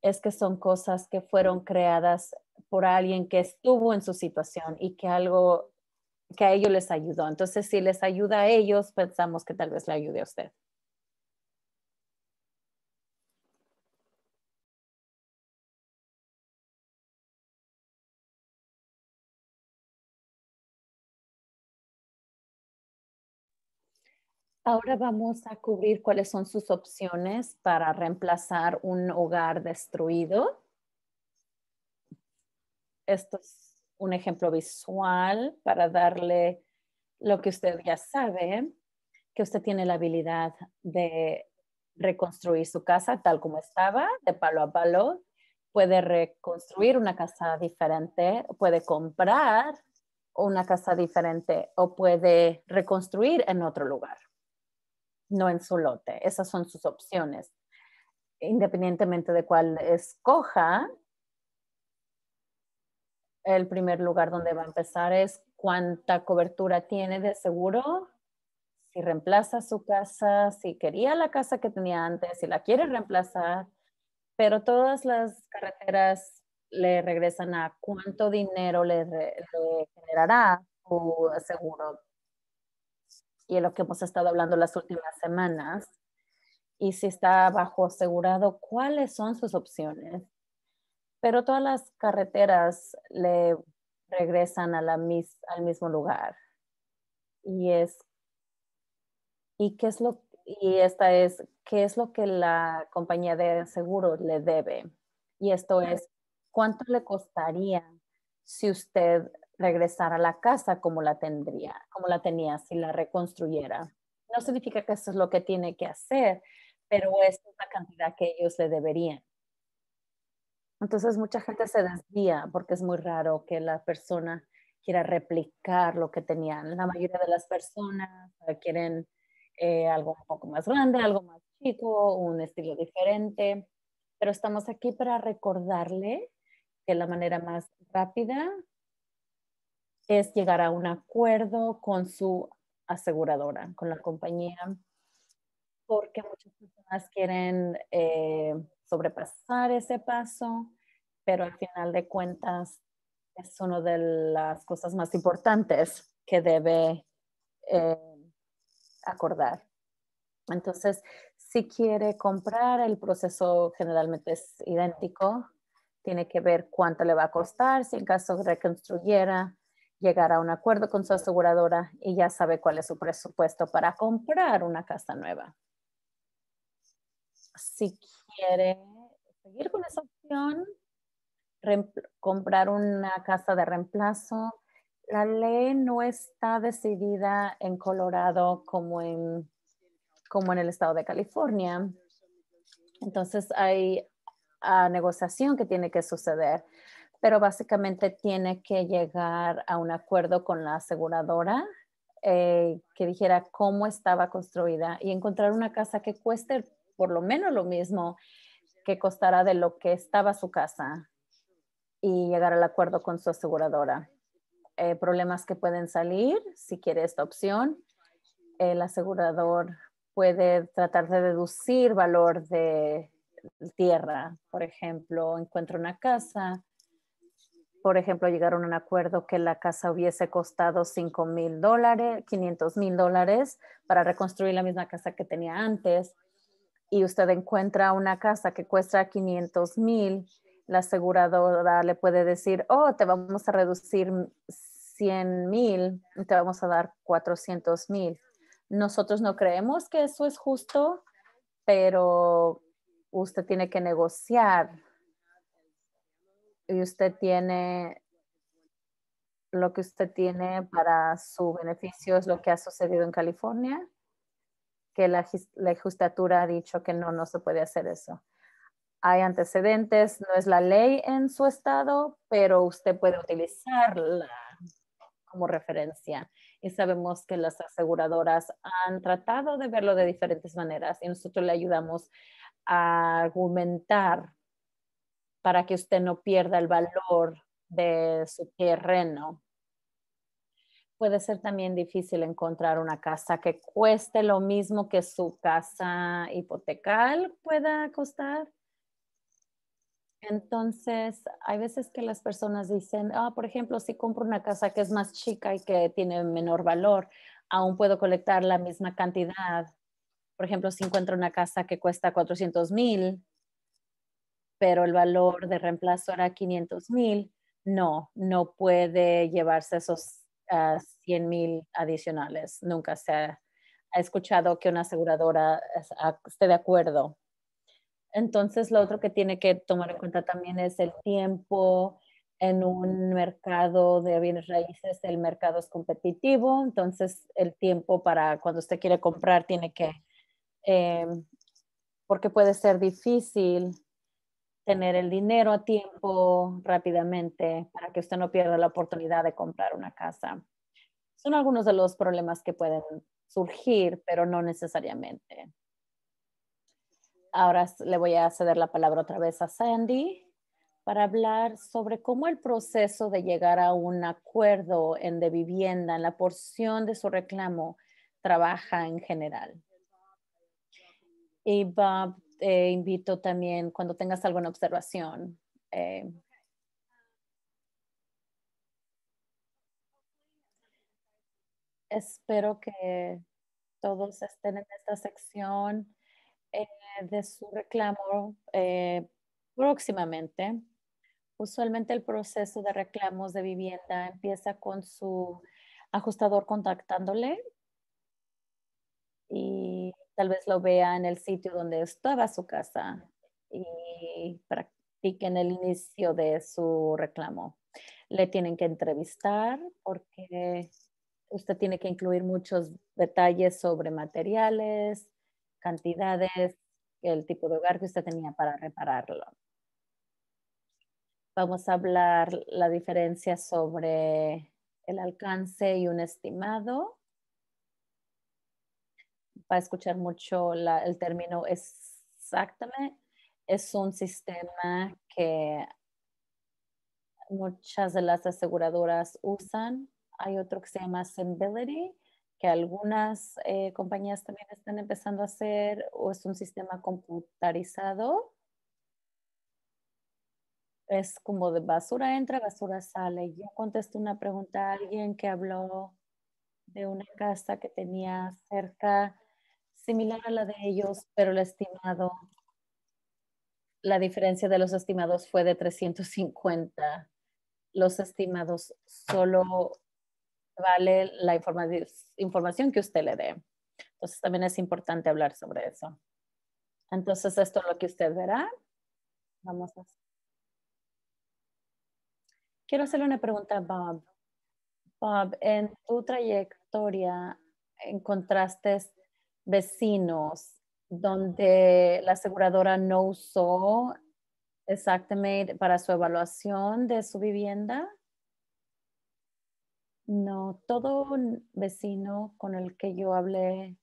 es que son cosas que fueron creadas por alguien que estuvo en su situación y que a ellos les ayudó. Entonces, si les ayuda a ellos, pensamos que tal vez le ayude a usted. Ahora vamos a cubrir cuáles son sus opciones para reemplazar un hogar destruido. Esto es un ejemplo visual para darle lo que usted ya sabe, que usted tiene la habilidad de reconstruir su casa tal como estaba, de palo a palo. Puede reconstruir una casa diferente, puede comprar una casa diferente o puede reconstruir en otro lugar, no en su lote. Esas son sus opciones. Independientemente de cuál escoja, el primer lugar donde va a empezar es cuánta cobertura tiene de seguro, si reemplaza su casa, si quería la casa que tenía antes, si la quiere reemplazar, pero todas las carreteras le regresan a cuánto dinero le generará su seguro. Y es lo que hemos estado hablando las últimas semanas. Y si está bajo asegurado, ¿cuáles son sus opciones? Pero todas las carreteras le regresan a al mismo lugar. Y es, y esta es, ¿qué es lo que la compañía de seguro le debe? Y esto es, ¿cuánto le costaría si usted regresara a la casa como la tenía, si la reconstruyera? No significa que eso es lo que tiene que hacer, pero es la cantidad que ellos le deberían. Entonces mucha gente se desvía porque es muy raro que la persona quiera replicar lo que tenían. La mayoría de las personas quieren algo un poco más grande, algo más chico, un estilo diferente, pero estamos aquí para recordarle que la manera más rápida es llegar a un acuerdo con su aseguradora, con la compañía, porque muchas personas quieren sobrepasar ese paso, pero al final de cuentas es una de las cosas más importantes que debe eh, acordar. Entonces, si quiere comprar, el proceso generalmente es idéntico. Tiene que ver cuánto le va a costar, si en caso reconstruyera, llegar a un acuerdo con su aseguradora y ya sabe cuál es su presupuesto para comprar una casa nueva. Si quiere seguir con esa opción, comprar una casa de reemplazo, la ley no está decidida en Colorado como en el estado de California. Entonces hay negociación que tiene que suceder, pero básicamente tiene que llegar a un acuerdo con la aseguradora que dijera cómo estaba construida y encontrar una casa que cueste por lo menos lo mismo que costará de lo que estaba su casa y llegar al acuerdo con su aseguradora. Problemas que pueden salir si quiere esta opción. El asegurador puede tratar de deducir valor de tierra. Por ejemplo, encuentra una casa. Por ejemplo, llegaron a un acuerdo que la casa hubiese costado $5,000, $500,000 para reconstruir la misma casa que tenía antes y usted encuentra una casa que cuesta 500,000, la aseguradora le puede decir, oh, te vamos a reducir 100,000, te vamos a dar 400,000. Nosotros no creemos que eso es justo, pero usted tiene que negociar y usted tiene lo que usted tiene para su beneficio es lo que ha sucedido en California, que la legislatura ha dicho que no se puede hacer eso. Hay antecedentes, no es la ley en su estado, pero usted puede utilizarla. como referencia. Y sabemos que las aseguradoras han tratado de verlo de diferentes maneras y nosotros le ayudamos a argumentar para que usted no pierda el valor de su terreno. Puede ser también difícil encontrar una casa que cueste lo mismo que su casa hipotecal pueda costar. Entonces, hay veces que las personas dicen, por ejemplo, si compro una casa que es más chica y que tiene menor valor, aún puedo colectar la misma cantidad. Por ejemplo, si encuentro una casa que cuesta 400,000, pero el valor de reemplazo era 500,000, no puede llevarse esos 100,000 adicionales. Nunca se ha escuchado que una aseguradora esté de acuerdo. Entonces, lo otro que tiene que tomar en cuenta también es el tiempo en un mercado de bienes raíces. El mercado es competitivo, entonces el tiempo para cuando usted quiere comprar tiene que, eh, porque puede ser difícil tener el dinero a tiempo rápidamente para que usted no pierda la oportunidad de comprar una casa. Son algunos de los problemas que pueden surgir, pero no necesariamente. Ahora le voy a ceder la palabra otra vez a Sandy para hablar sobre cómo el proceso de llegar a un acuerdo de vivienda en la porción de su reclamo trabaja en general. Y Bob, te invito también cuando tengas alguna observación. Espero que todos estén en esta sección de su reclamo próximamente. Usualmente el proceso de reclamos de vivienda empieza con su ajustador contactándole y tal vez lo vea en el sitio donde estaba su casa y practiquen el inicio de su reclamo. Le tienen que entrevistar porque usted tiene que incluir muchos detalles sobre materiales, cantidades, el tipo de hogar que usted tenía para repararlo. Vamos a hablar la diferencia sobre el alcance y un estimado. Va a escuchar mucho el término exactamente. Es un sistema que muchas de las aseguradoras usan. Hay otro que se llama Zenbility, que algunas compañías también están empezando a hacer, o es un sistema computarizado. Es como de basura entra, basura sale. Yo contesto una pregunta a alguien que habló de una casa que tenía cerca, similar a la de ellos, pero el estimado, la diferencia de los estimados fue de 350. Los estimados solo vale la información que usted le dé. Entonces también es importante hablar sobre eso. Entonces esto es lo que usted verá. Vamos a... Quiero hacerle una pregunta a Bob. Bob, en tu trayectoria, ¿encontraste vecinos donde la aseguradora no usó exactamente para su evaluación de su vivienda? No, todo un vecino con el que yo hablé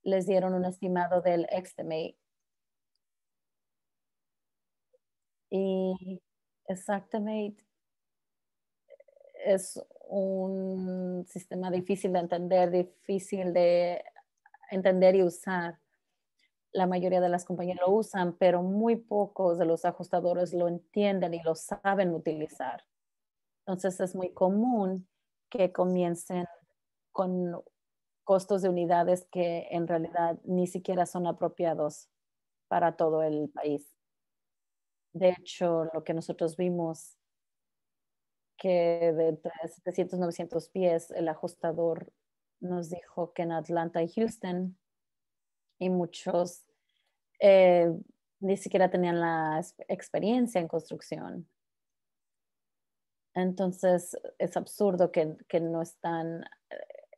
les dieron un estimado del estimate y exactamente es un sistema difícil de entender, difícil de entender y usar. La mayoría de las compañías lo usan, pero muy pocos de los ajustadores lo entienden y lo saben utilizar. Entonces es muy común que comiencen con costos de unidades que en realidad ni siquiera son apropiados para todo el país. De hecho, lo que nosotros vimos que de entre 700, 900 pies, el ajustador nos dijo que en Atlanta y Houston y muchos eh, ni siquiera tenían la experiencia en construcción. Entonces es absurdo que no están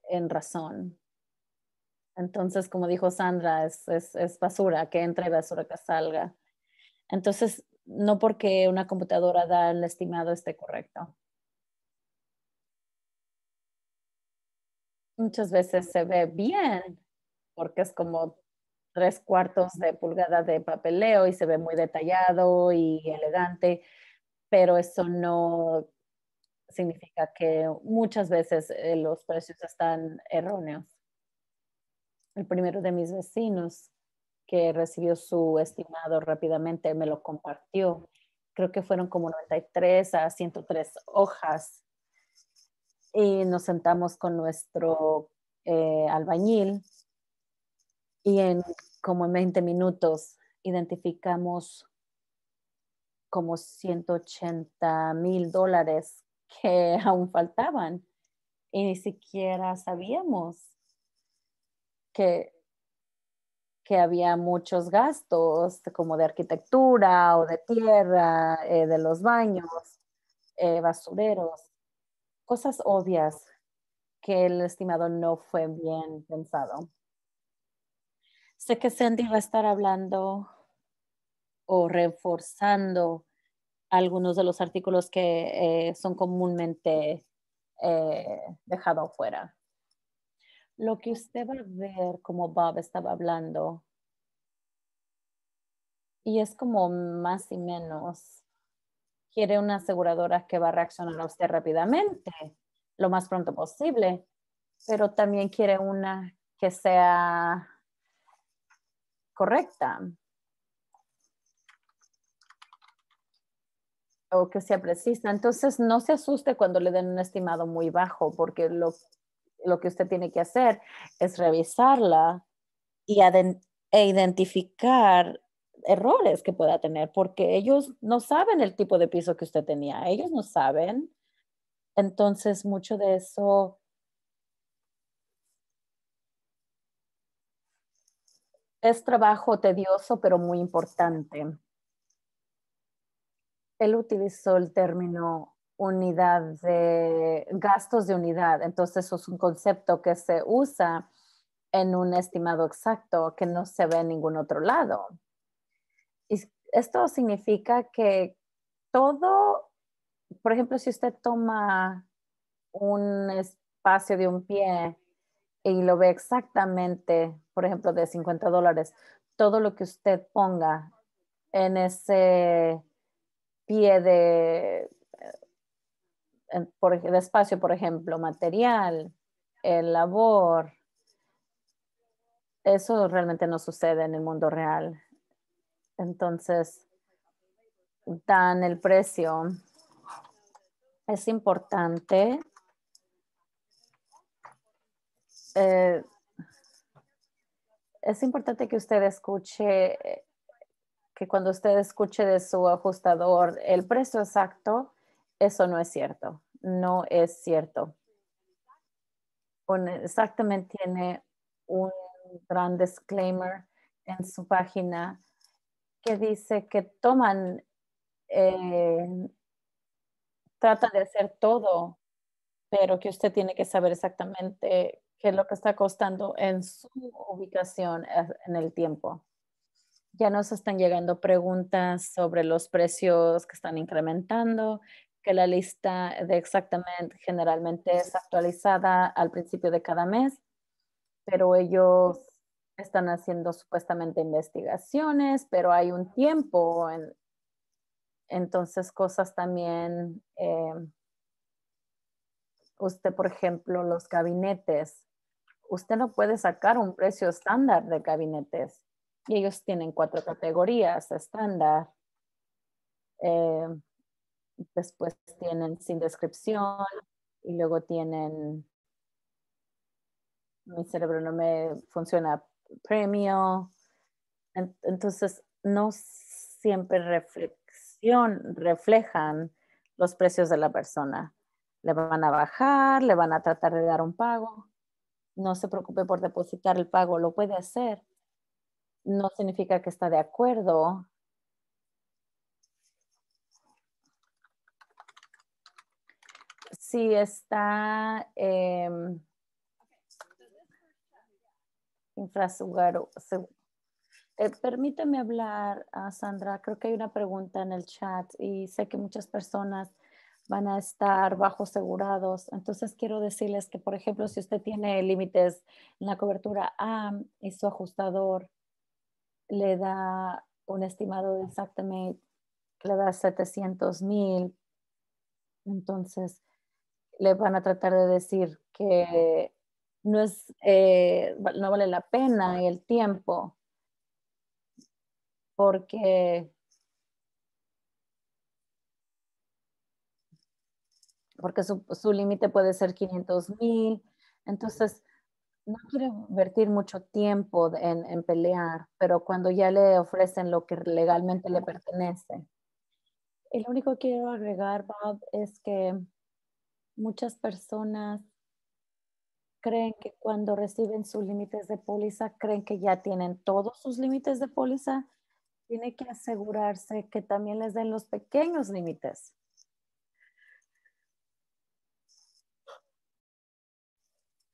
en razón. Entonces, como dijo Sandra, es basura que entra y basura que salga. Entonces, no porque una computadora da el estimado esté correcto. Muchas veces se ve bien, porque es como 3/4 de pulgada de papeleo y se ve muy detallado y elegante, pero eso no significa que muchas veces, los precios están erróneos. El primero de mis vecinos que recibió su estimado rápidamente me lo compartió. Creo que fueron como 93 a 103 hojas y nos sentamos con nuestro albañil y como en 20 minutos identificamos como $180,000 que aún faltaban y ni siquiera sabíamos que había muchos gastos, como de arquitectura o de tierra, de los baños, basureros, cosas obvias que el estimado no fue bien pensado. Sé que Sandy va a estar hablando o reforzando algunos de los artículos que son comúnmente dejado fuera. Lo que usted va a ver, como Bob estaba hablando, y es como más y menos. Quiere una aseguradora que va a reaccionar a usted rápidamente, lo más pronto posible, pero también quiere una que sea correcta o que sea precisa. Entonces, no se asuste cuando le den un estimado muy bajo, porque lo que usted tiene que hacer es revisarla y identificar errores que pueda tener, porque ellos no saben el tipo de piso que usted tenía, ellos no saben. Entonces, mucho de eso es trabajo tedioso, pero muy importante. Él utilizó el término unidad de gastos de unidad. Entonces, eso es un concepto que se usa en un estimado exacto que no se ve en ningún otro lado. Y esto significa que todo, por ejemplo, si usted toma un espacio de un pie y lo ve exactamente, por ejemplo, de $50, todo lo que usted ponga en ese pie de espacio, por ejemplo, material, el labor, eso realmente no sucede en el mundo real. Entonces, dan el precio. Es importante eh, es importante que usted escuche, que cuando usted escuche de su ajustador el precio exacto, eso no es cierto. No es cierto. Exactamente tiene un gran disclaimer en su página que dice que toman, eh, trata de hacer todo, pero que usted tiene que saber exactamente qué es lo que está costando en su ubicación en el tiempo. Ya nos están llegando preguntas sobre los precios que están incrementando, que la lista de exactamente generalmente es actualizada al principio de cada mes, pero ellos están haciendo supuestamente investigaciones, pero hay un tiempo, entonces cosas también, usted, por ejemplo, los gabinetes, usted no puede sacar un precio estándar de gabinetes y ellos tienen 4 categorías estándar. eh, Después tienen sin descripción y luego tienen, mi cerebro no me funciona, premio. Entonces, no siempre reflejan los precios de la persona. Le van a bajar, le van a tratar de dar un pago. No se preocupe por depositar el pago, lo puede hacer. No significa que está de acuerdo. Si está infraestructura. Permíteme hablar, Sandra. Creo que hay una pregunta en el chat y sé que muchas personas van a estar bajo asegurados. Entonces, quiero decirles que, por ejemplo, si usted tiene límites en la cobertura A y su ajustador le da un estimado de exactamente, le da 700,000, entonces le van a tratar de decir que no es, no vale la pena el tiempo porque, porque su límite puede ser 500,000. Entonces, no quiere invertir mucho tiempo en pelear, pero cuando ya le ofrecen lo que legalmente le pertenece. Y lo único que quiero agregar, Bob, es que muchas personas creen que cuando reciben sus límites de póliza, creen que ya tienen todos sus límites de póliza. Tiene que asegurarse que también les den los pequeños límites.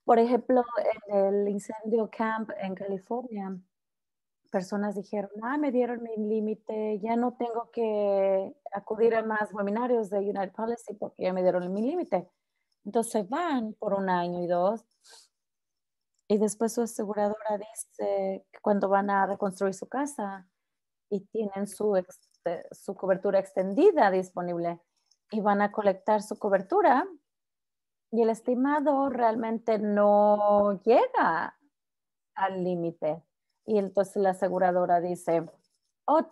Por ejemplo, en el incendio Camp en California, personas dijeron, me dieron mi límite, ya no tengo que acudir a más webinarios de United Policy porque ya me dieron mi límite. Entonces van por un año y dos, y después su aseguradora dice que cuando van a reconstruir su casa y tienen su cobertura extendida disponible y van a colectar su cobertura y el estimado realmente no llega al límite. Y entonces la aseguradora dice,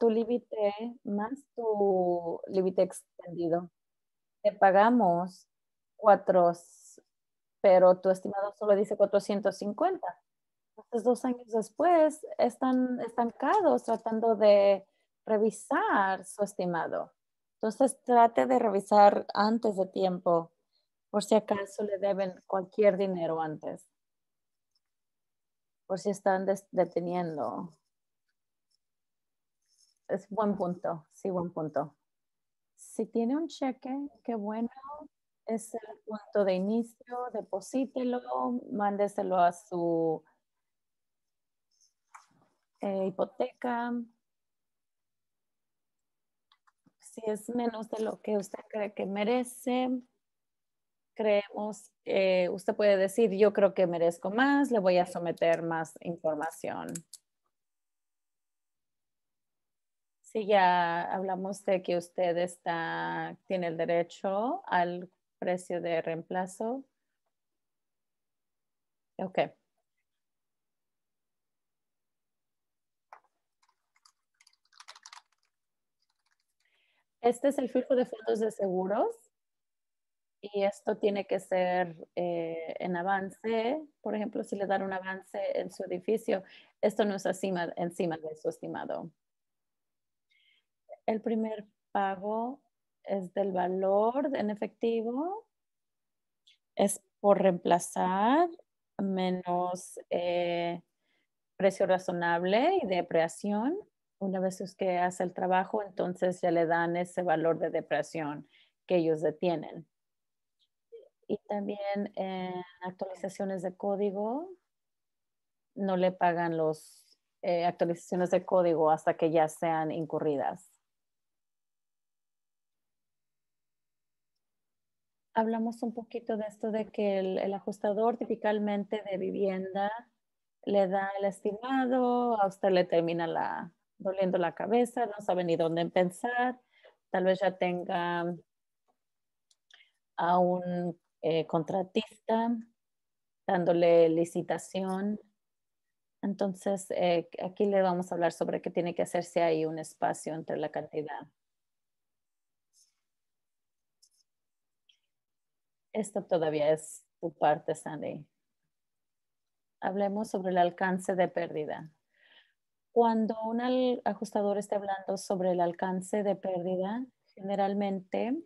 tu límite más tu límite extendido. Te pagamos 4, pero tu estimado solo dice 450. Entonces, 2 años después, están estancados tratando de revisar su estimado. Entonces, trate de revisar antes de tiempo, por si acaso le deben cualquier dinero antes, por si están deteniendo. Es buen punto, sí, buen punto. Si tiene un cheque, qué bueno, es el punto de inicio, deposítelo, mándeselo a su hipoteca. Si es menos de lo que usted cree que merece, creemos que usted puede decir, yo creo que merezco más, le voy a someter más información. Si ya hablamos de que usted tiene el derecho al precio de reemplazo. Ok. Este es el flujo de fondos de seguros y esto tiene que ser en avance. Por ejemplo, si le dan un avance en su edificio, esto no es encima de su estimado. El primer pago es del valor en efectivo, es por reemplazar menos precio razonable y depreciación. Una vez que hace el trabajo, entonces ya le dan ese valor de depreciación que ellos detienen. Y también en actualizaciones de código, no le pagan los actualizaciones de código hasta que ya sean incurridas. Hablamos un poquito de esto de que el ajustador típicamente de vivienda le da el estimado, a usted le termina doliendo la cabeza, no sabe ni dónde empezar, tal vez ya tenga a un contratista dándole licitación. Entonces, aquí le vamos a hablar sobre que tiene que hacerse ahí un espacio entre la cantidad. Esto todavía es tu parte, Sandy. Hablemos sobre el alcance de pérdida. Cuando un ajustador está hablando sobre el alcance de pérdida, generalmente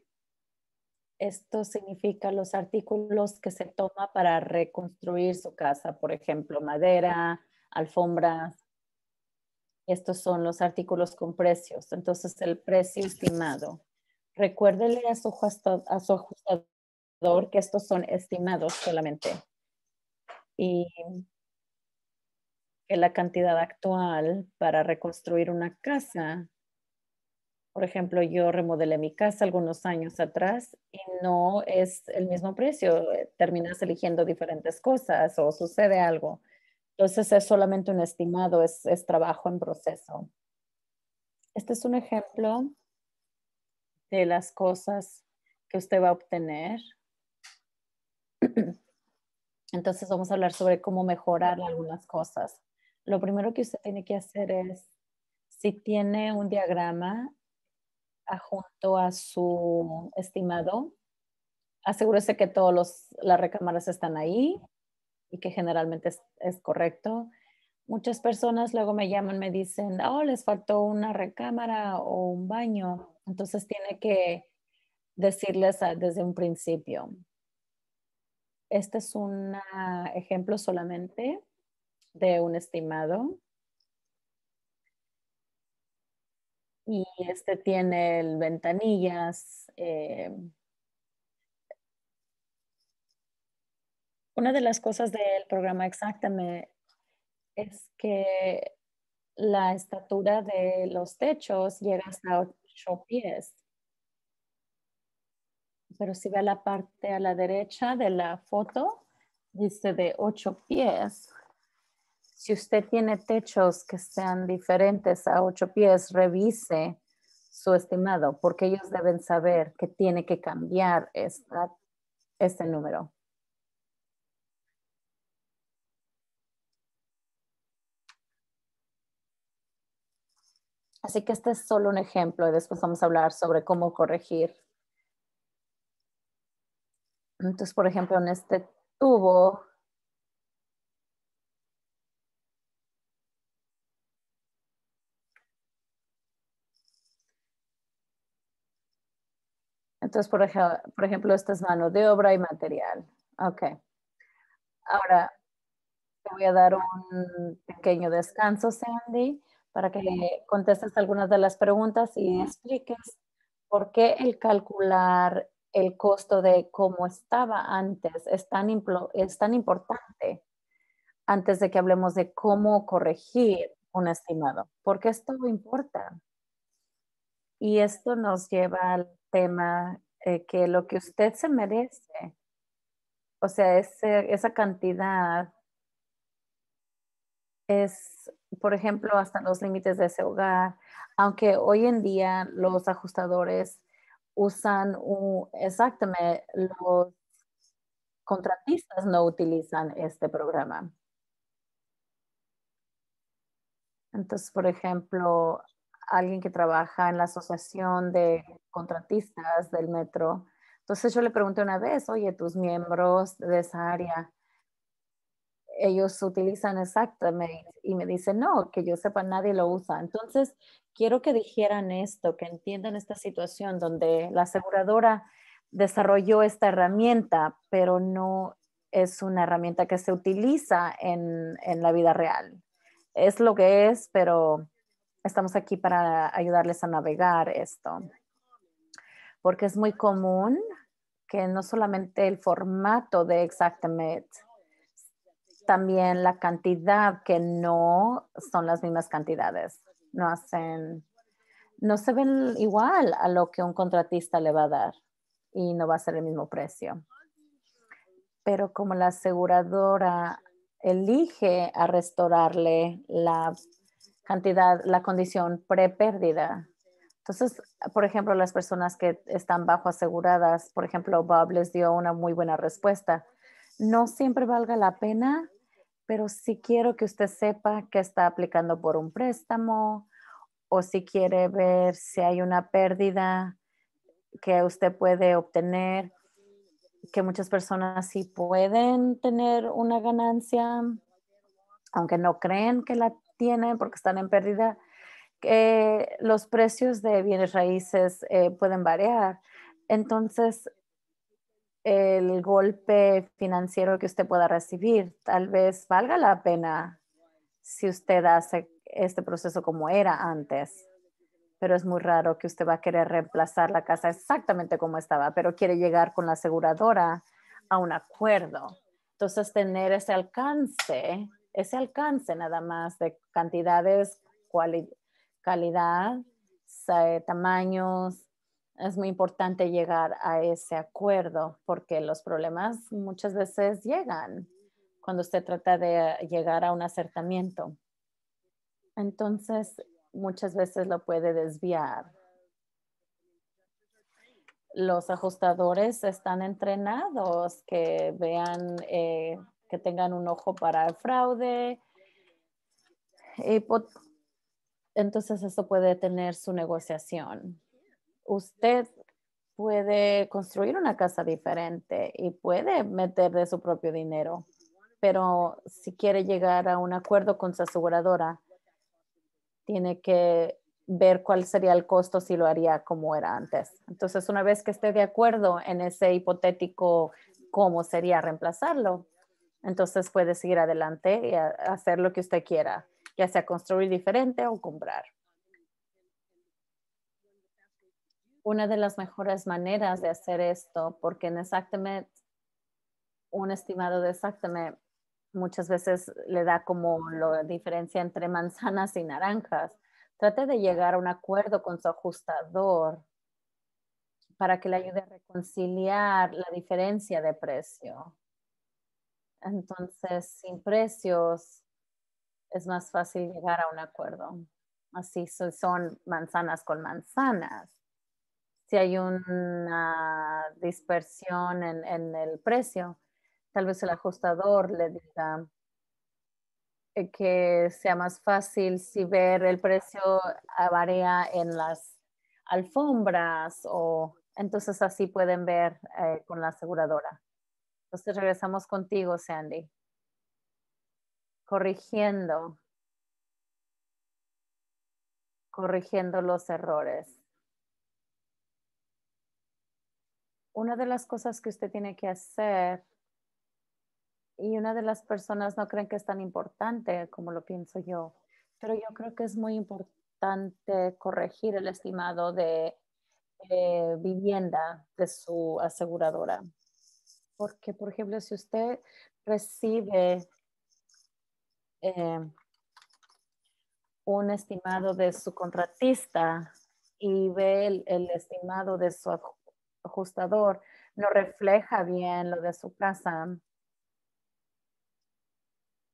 esto significa los artículos que se toma para reconstruir su casa, por ejemplo, madera, alfombras. Estos son los artículos con precios. Entonces, el precio estimado. Recuérdele a su ajustador que estos son estimados solamente y que la cantidad actual para reconstruir una casa Por ejemplo, yo remodelé mi casa algunos años atrás y no es el mismo precio. Terminas eligiendo diferentes cosas o sucede algo. Entonces es solamente un estimado, es trabajo en proceso. Este es un ejemplo de las cosas que usted va a obtener. Entonces vamos a hablar sobre cómo mejorar algunas cosas. Lo primero que usted tiene que hacer es, si tiene un diagrama adjunto a su estimado, asegúrese que todas las recámaras están ahí y que generalmente es correcto. Muchas personas luego me llaman, me dicen, oh, les faltó una recámara o un baño. Entonces tiene que decirles desde un principio. Este es un ejemplo solamente de un estimado y este tiene ventanillas. Una de las cosas del programa Exactame es que la estatura de los techos llega hasta 8 pies. Pero si ve la parte a la derecha de la foto, dice de 8 pies. Si usted tiene techos que sean diferentes a 8 pies, revise su estimado, porque ellos deben saber que tiene que cambiar este número. Así que este es solo un ejemplo y después vamos a hablar sobre cómo corregir. Entonces, por ejemplo, en este tubo, entonces, por ejemplo, esta es mano de obra y material. Ok. Ahora, te voy a dar un pequeño descanso, Sandy, para que contestes algunas de las preguntas y expliques por qué el calcular el costo de cómo estaba antes es tan importante antes de que hablemos de cómo corregir un estimado. Porque esto importa. Y esto nos lleva al tema que lo que usted se merece, o sea, esa cantidad es, por ejemplo, hasta los límites de ese hogar, aunque hoy en día los ajustadores usan exactamente, los contratistas no utilizan este programa. Entonces, por ejemplo, alguien que trabaja en la asociación de contratistas del metro, entonces yo le pregunté una vez, oye, tus miembros de esa área, ellos utilizan exactamente y me dicen, no, que yo sepa, nadie lo usa. Entonces, quiero que dijeran esto, que entiendan esta situación donde la aseguradora desarrolló esta herramienta, pero no es una herramienta que se utiliza en la vida real. Es lo que es, pero estamos aquí para ayudarles a navegar esto, porque es muy común que no solamente el formato de Exactamente, también la cantidad que no son las mismas cantidades. No se ven igual a lo que un contratista le va a dar y no va a ser el mismo precio. Pero como la aseguradora elige a restaurarle la cantidad, la condición prepérdida. Entonces, por ejemplo, las personas que están bajo aseguradas, por ejemplo, Bob les dio una muy buena respuesta. No siempre valga la pena, pero sí quiero que usted sepa que está aplicando por un préstamo o si quiere ver si hay una pérdida que usted puede obtener, que muchas personas sí pueden tener una ganancia, aunque no creen que la tienen porque están en pérdida. Los precios de bienes raíces pueden variar. Entonces, el golpe financiero que usted pueda recibir, tal vez valga la pena si usted hace este proceso como era antes. Pero es muy raro que usted va a querer reemplazar la casa exactamente como estaba, pero quiere llegar con la aseguradora a un acuerdo. Entonces, tener ese alcance nada más de cantidades, calidad, tamaños. Es muy importante llegar a ese acuerdo porque los problemas muchas veces llegan cuando usted trata de llegar a un acertamiento. Entonces, muchas veces lo puede desviar. Los ajustadores están entrenados, que vean, que tengan un ojo para el fraude. Y entonces, eso puede tener su negociación. Usted puede construir una casa diferente y puede meter de su propio dinero, pero si quiere llegar a un acuerdo con su aseguradora, tiene que ver cuál sería el costo si lo haría como era antes. Entonces, una vez que esté de acuerdo en ese hipotético cómo sería reemplazarlo, entonces puede seguir adelante y hacer lo que usted quiera, ya sea construir diferente o comprar. Una de las mejores maneras de hacer esto, porque en exactamente un estimado de exactamente muchas veces le da como la diferencia entre manzanas y naranjas. Trate de llegar a un acuerdo con su ajustador para que le ayude a reconciliar la diferencia de precio. Entonces, sin precios es más fácil llegar a un acuerdo. Así son manzanas con manzanas. Si hay una dispersión en el precio, tal vez el ajustador le diga que sea más fácil si ver el precio varía en las alfombras o entonces así pueden ver con la aseguradora. Entonces regresamos contigo, Sandy, corrigiendo, corrigiendo los errores. Una de las cosas que usted tiene que hacer y una de las personas no creen que es tan importante como lo pienso yo, pero yo creo que es muy importante corregir el estimado de vivienda de su aseguradora. Porque, por ejemplo, si usted recibe eh, un estimado de su contratista y ve el estimado de su ajustador, no refleja bien lo de su casa,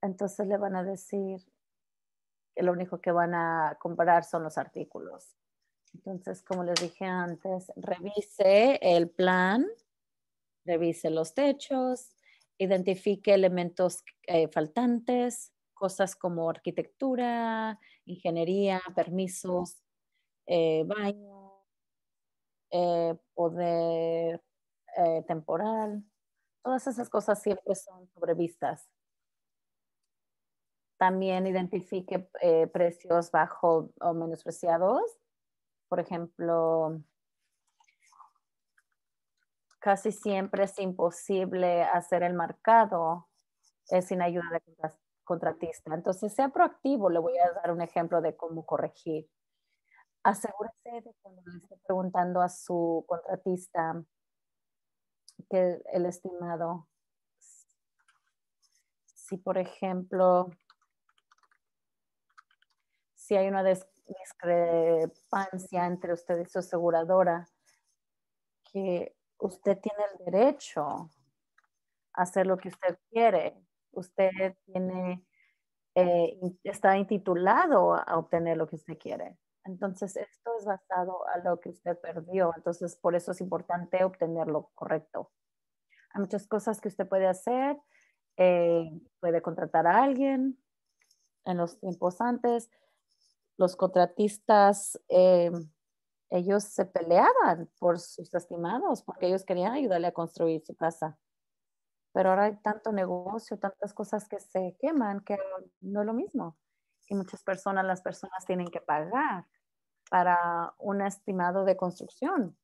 entonces le van a decir que lo único que van a comprar son los artículos. Entonces, como les dije antes, revise el plan, revise los techos, identifique elementos faltantes, cosas como arquitectura, ingeniería, permisos, baño, poder temporal. Todas esas cosas siempre son sobrevistas. También identifique precios bajo o menospreciados. Por ejemplo, casi siempre es imposible hacer el marcado sin ayuda de contratista. Entonces, sea proactivo. Le voy a dar un ejemplo de cómo corregir. Asegúrese de cuando le esté preguntando a su contratista que el estimado, si por ejemplo, si hay una discrepancia entre usted y su aseguradora, que usted tiene el derecho a hacer lo que usted quiere. Usted tiene, está intitulado a obtener lo que usted quiere. Entonces, esto es basado a lo que usted perdió. Entonces, por eso es importante obtener lo correcto. Hay muchas cosas que usted puede hacer. Puede contratar a alguien en los tiempos antes. Los contratistas, ellos se peleaban por sus estimados porque ellos querían ayudarle a construir su casa. Pero ahora hay tanto negocio, tantas cosas que se queman que no es lo mismo. Y muchas personas, las personas tienen que pagar para un estimado de construcción.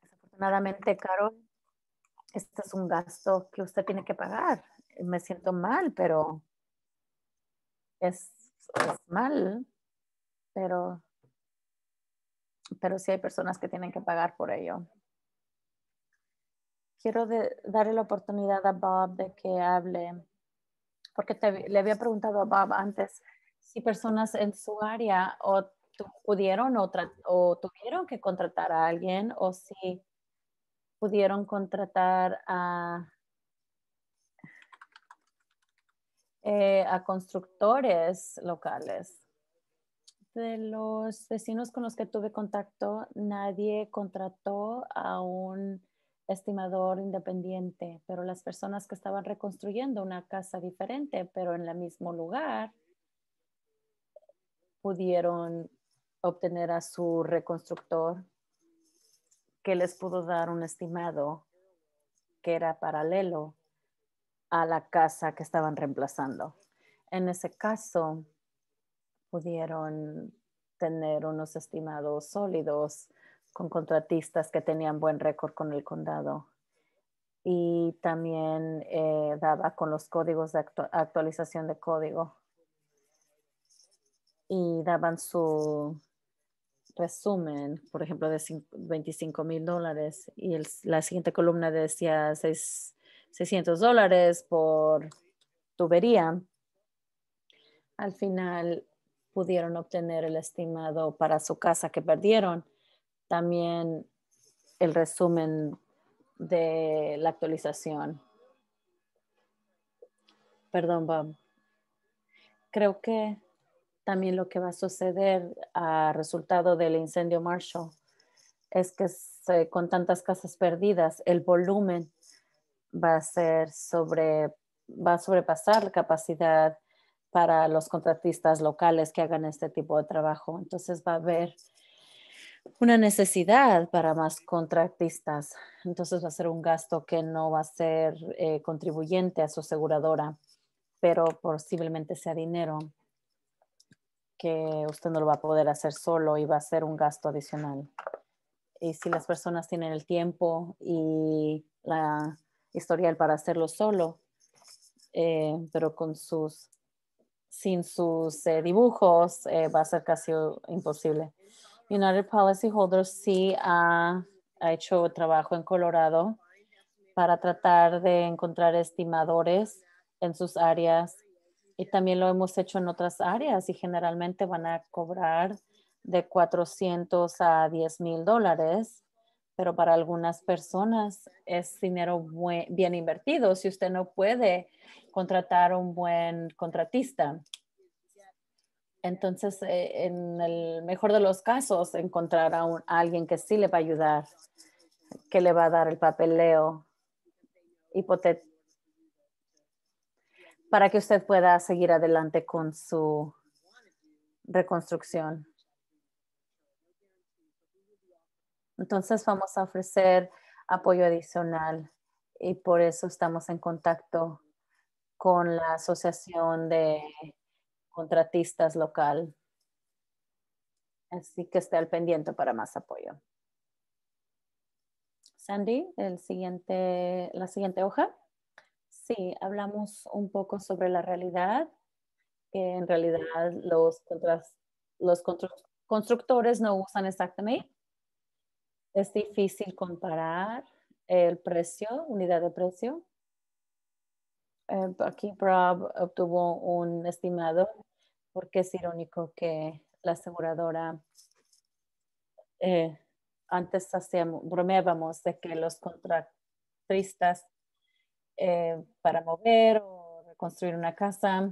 Desafortunadamente, Carol, este es un gasto que usted tiene que pagar. Me siento mal, pero es mal, pero, pero sí hay personas que tienen que pagar por ello. Quiero darle la oportunidad a Bob de que hable, porque le había preguntado a Bob antes si personas en su área pudieron o tuvieron que contratar a alguien o si pudieron contratar a constructores locales. De los vecinos con los que tuve contacto, nadie contrató a un estimador independiente, pero las personas que estaban reconstruyendo una casa diferente, pero en el mismo lugar, pudieron obtener a su reconstructor que les pudo dar un estimado que era paralelo a la casa que estaban reemplazando. En ese caso, pudieron tener unos estimados sólidos con contratistas que tenían buen récord con el condado. Y también daba con los códigos de actualización de código. Y daban su resumen, por ejemplo, de $25,000 y la siguiente columna decía $600 por tubería. Al final pudieron obtener el estimado para su casa que perdieron. También el resumen de la actualización. Perdón, Bob. Creo que también lo que va a suceder a resultado del incendio Marshall es que con tantas casas perdidas, el volumen va a sobrepasar la capacidad para los contratistas locales que hagan este tipo de trabajo. Entonces va a haber una necesidad para más contratistas. Entonces va a ser un gasto que no va a ser contribuyente a su aseguradora, pero posiblemente sea dinero que usted no lo va a poder hacer solo y va a ser un gasto adicional. Y si las personas tienen el tiempo y la historial para hacerlo solo, pero sin sus dibujos, va a ser casi imposible. United Policyholders sí ha hecho trabajo en Colorado para tratar de encontrar estimadores en sus áreas y también lo hemos hecho en otras áreas y generalmente van a cobrar de $400 a $10,000, pero para algunas personas es dinero bien invertido si usted no puede contratar un buen contratista. Entonces, en el mejor de los casos, encontrar a alguien que sí le va a ayudar, que le va a dar el papeleo para que usted pueda seguir adelante con su reconstrucción. Entonces, vamos a ofrecer apoyo adicional y por eso estamos en contacto con la Asociación de Contratistas Local. Así que esté al pendiente para más apoyo. Sandy, la siguiente hoja. Sí, hablamos un poco sobre la realidad, que en realidad los constructores no usan Xactimate. Es difícil comparar el precio, unidad de precio. Aquí Rob obtuvo un estimado porque es irónico que la aseguradora antes bromeábamos de que los contratistas para mover o reconstruir una casa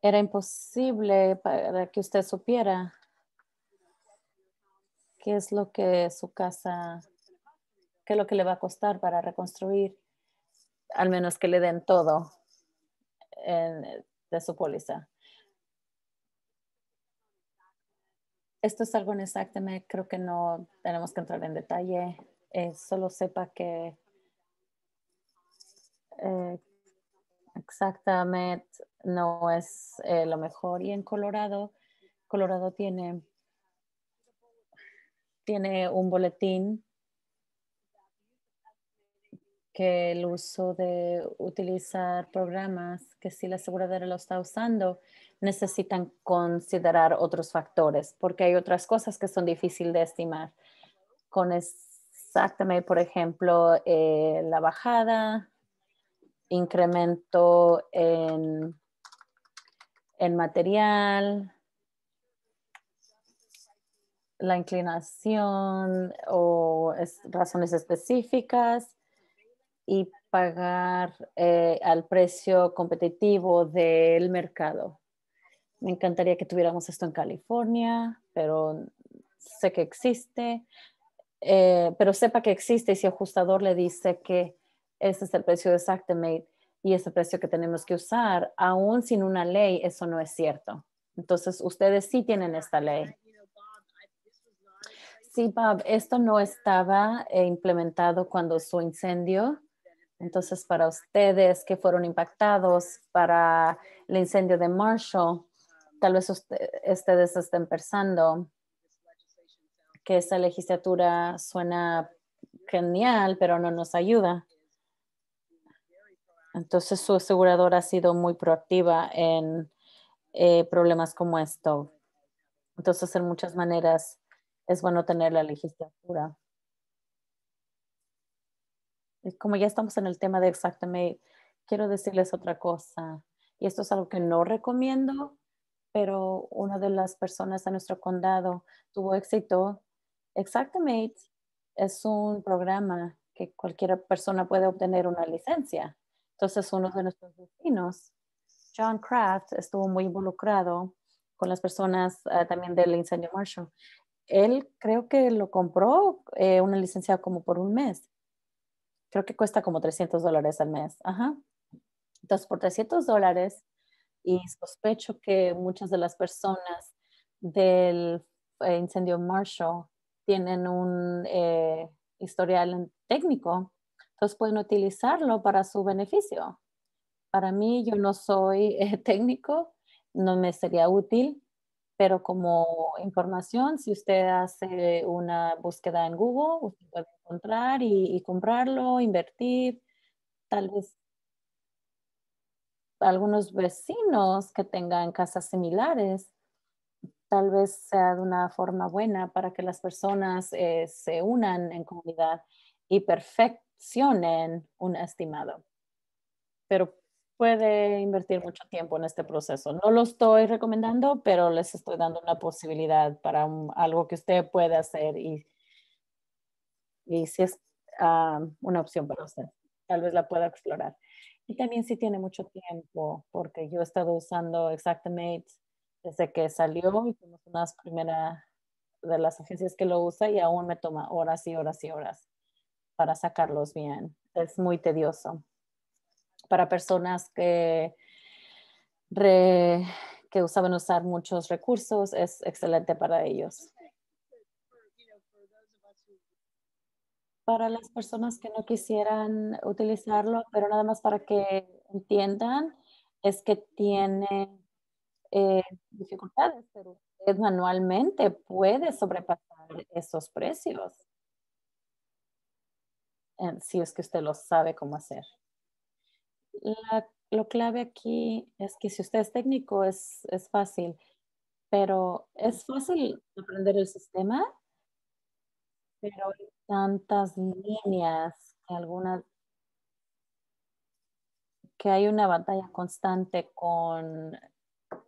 era imposible para que usted supiera qué es lo que su casa, qué es lo que le va a costar para reconstruir, al menos que le den todo de su póliza. Esto es algo exactamente, creo que no tenemos que entrar en detalle. Solo sepa que eh, exactamente no es lo mejor. Y en Colorado tiene un boletín que el uso de utilizar programas que si la aseguradora lo está usando, necesitan considerar otros factores, porque hay otras cosas que son difíciles de estimar. Con exactamente, por ejemplo, la bajada, incremento en en material, la inclinación o razones específicas y pagar al precio competitivo del mercado. Me encantaría que tuviéramos esto en California, pero sé que existe, pero sepa que existe y si el ajustador le dice que ese es el precio de Xactimate y ese precio que tenemos que usar, aún sin una ley, eso no es cierto. Entonces, ustedes sí tienen esta ley. Sí, Bob, esto no estaba implementado cuando su incendio. Entonces, para ustedes que fueron impactados para el incendio de Marshall, tal vez ustedes estén pensando que esa legislatura suena genial, pero no nos ayuda. Entonces, su aseguradora ha sido muy proactiva en problemas como esto. Entonces, en muchas maneras es bueno tener la legislatura. Y como ya estamos en el tema de Xactimate, quiero decirles otra cosa. Y esto es algo que no recomiendo, pero una de las personas de nuestro condado tuvo éxito. Xactimate es un programa que cualquier persona puede obtener una licencia. Entonces, uno de nuestros vecinos, John Kraft, estuvo muy involucrado con las personas también del incendio Marshall. Él creo que lo compró una licencia como por un mes. Creo que cuesta como $300 al mes. Ajá. Entonces, por $300, y sospecho que muchas de las personas del incendio Marshall tienen un historial técnico, entonces pueden utilizarlo para su beneficio. Para mí, yo no soy técnico, no me sería útil, pero como información, si usted hace una búsqueda en Google, usted puede encontrar y comprarlo, invertir, tal vez algunos vecinos que tengan casas similares, tal vez sea de una forma buena para que las personas se unan en comunidad y perfeccionen un estimado. Pero puede invertir mucho tiempo en este proceso. No lo estoy recomendando, pero les estoy dando una posibilidad para algo que usted puede hacer y si es una opción para usted, tal vez la pueda explorar. Y también si tiene mucho tiempo, porque yo he estado usando Xactimate desde que salió y somos una primera de las agencias que lo usa y aún me toma horas y horas y horas para sacarlos bien. Es muy tedioso. Para personas re- que saben usar muchos recursos, es excelente para ellos. Para las personas que no quisieran utilizarlo, pero nada más para que entiendan, es que tiene dificultades, pero usted manualmente puede sobrepasar esos precios, si es que usted lo sabe cómo hacer. Lo clave aquí es que si usted es técnico es fácil, pero es fácil aprender el sistema, pero hay tantas líneas que algunas que hay una batalla constante con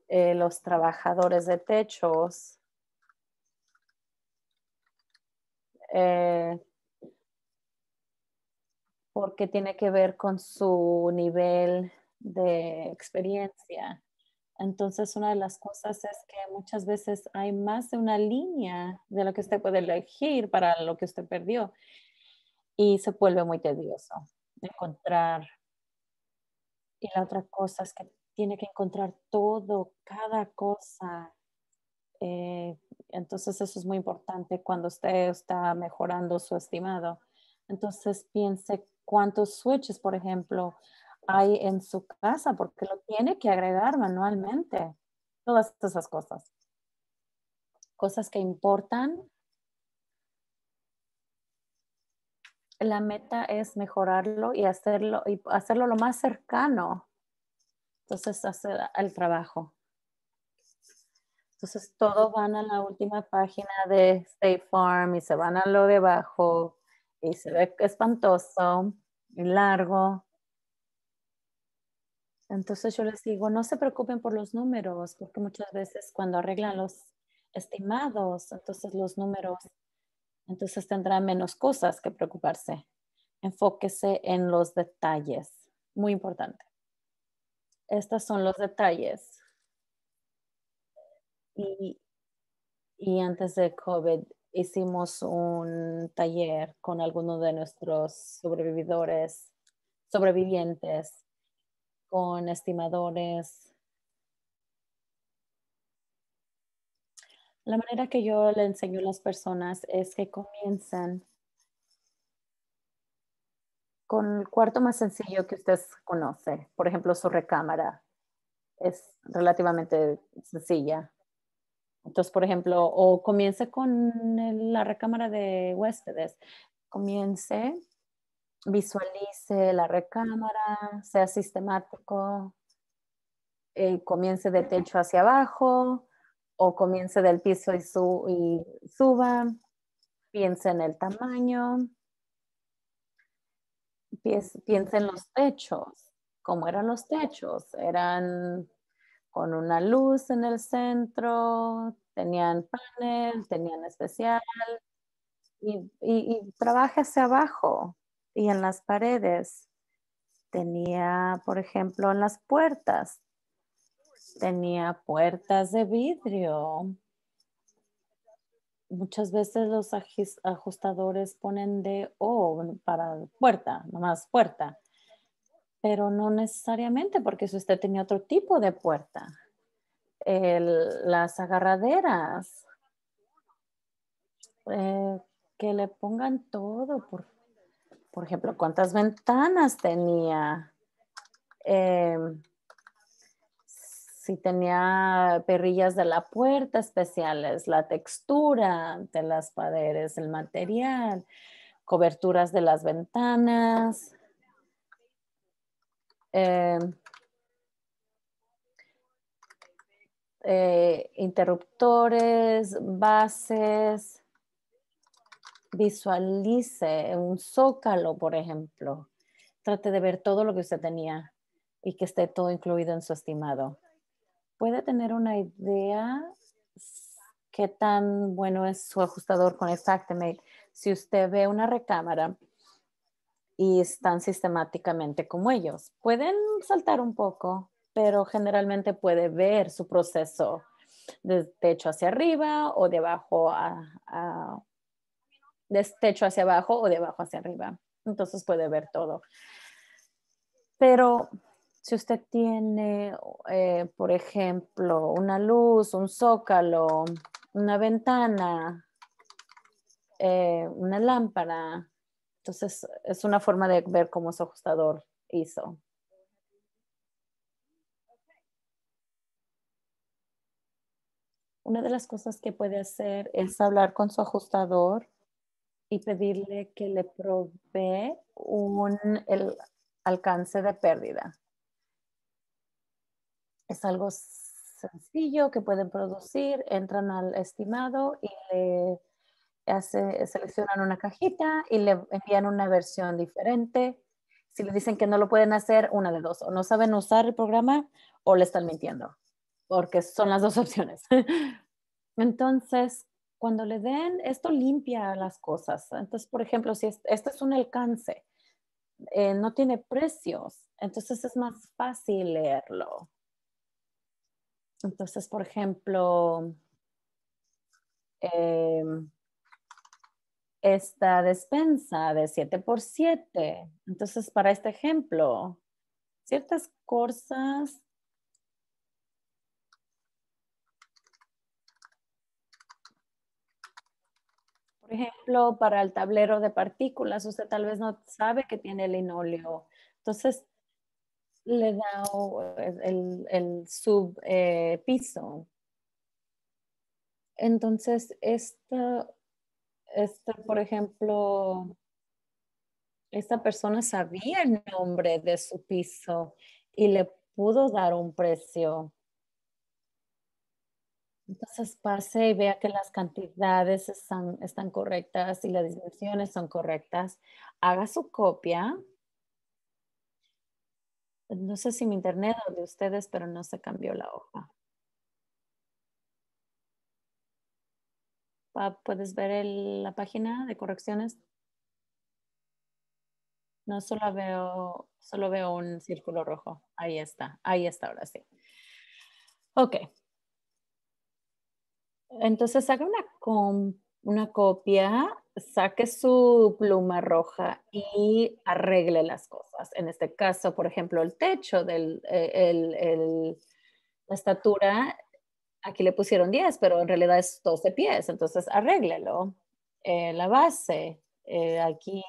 los trabajadores de techos, eh, porque tiene que ver con su nivel de experiencia. Entonces, una de las cosas es que muchas veces hay más de una línea de lo que usted puede elegir para lo que usted perdió y se vuelve muy tedioso encontrar. Y la otra cosa es que tiene que encontrar todo, cada cosa. Eh, entonces, eso es muy importante cuando usted está mejorando su estimado. Entonces, piense cuántos switches, por ejemplo, hay en su casa, porque lo tiene que agregar manualmente. Todas esas cosas. Cosas que importan. La meta es mejorarlo y hacerlo lo más cercano. Entonces, hacer el trabajo. Entonces, todos van a la última página de State Farm y se van a lo de abajo y se ve espantoso y largo. Entonces yo les digo, no se preocupen por los números, porque muchas veces cuando arreglan los estimados, entonces los números, entonces tendrán menos cosas que preocuparse. Enfóquese en los detalles. Muy importante. Estos son los detalles. Y, y antes de COVID hicimos un taller con algunos de nuestros sobrevivientes, con estimadores. La manera que yo le enseño a las personas es que comiencen con el cuarto más sencillo que usted conoce. Por ejemplo, su recámara es relativamente sencilla. Entonces, por ejemplo, o comience con la recámara de huéspedes. Comience, visualice la recámara, sea sistemático, comience de techo hacia abajo o comience del piso y suba, piense en el tamaño, piense en los techos. ¿Cómo eran los techos? Eran con una luz en el centro, tenían panel, tenían especial y trabaje hacia abajo y en las paredes. Tenía, por ejemplo, en las puertas, tenía puertas de vidrio. Muchas veces los ajustadores ponen de O para puerta, nomás puerta, pero no necesariamente porque si usted tenía otro tipo de puerta. Las agarraderas, eh, que le pongan todo, por ejemplo, cuántas ventanas tenía, em, si tenía perrillas de la puerta especiales, la textura de las paredes, el material, coberturas de las ventanas, em, interruptores, bases. Visualice un zócalo, por ejemplo. Trate de ver todo lo que usted tenía y que esté todo incluido en su estimado. Puede tener una idea qué tan bueno es su ajustador con Exactimate si usted ve una recámara y están sistemáticamente como ellos. Pueden saltar un poco, pero generalmente puede ver su proceso de techo hacia arriba o de abajo de techo hacia abajo o de abajo hacia arriba. Entonces puede ver todo. Pero si usted tiene, por ejemplo, una luz, un zócalo, una ventana, una lámpara, entonces es una forma de ver cómo su ajustador hizo. Una de las cosas que puede hacer es hablar con su ajustador y pedirle que le provee el alcance de pérdida. Es algo sencillo que pueden producir, entran al estimado y seleccionan una cajita y le envían una versión diferente. Si le dicen que no lo pueden hacer, una de dos, o no saben usar el programa o le están mintiendo, porque son las dos opciones. Entonces, cuando le den, esto limpia las cosas. Entonces, por ejemplo, si este es un alcance, no tiene precios, entonces es más fácil leerlo. Entonces, por ejemplo, eh, esta despensa de 7 por 7. Entonces, para este ejemplo, ciertas cosas, por ejemplo, para el tablero de partículas, usted tal vez no sabe que tiene linóleo. Entonces, le da el subpiso. Entonces, por ejemplo, esta persona sabía el nombre de su piso y le pudo dar un precio. Entonces pase y vea que las cantidades están correctas y las dimensiones son correctas. Haga su copia No sé si mi internet o de ustedes, pero no se cambió la hoja. ¿Puedes ver la página de correcciones? No, solo veo un círculo rojo. Ahí está, ahora sí. Ok, entonces haga una copia, saque su pluma roja y arregle las cosas. En este caso, por ejemplo, el techo la estatura, aquí le pusieron 10, pero en realidad es 12 pies, entonces arréglelo. La base, aquí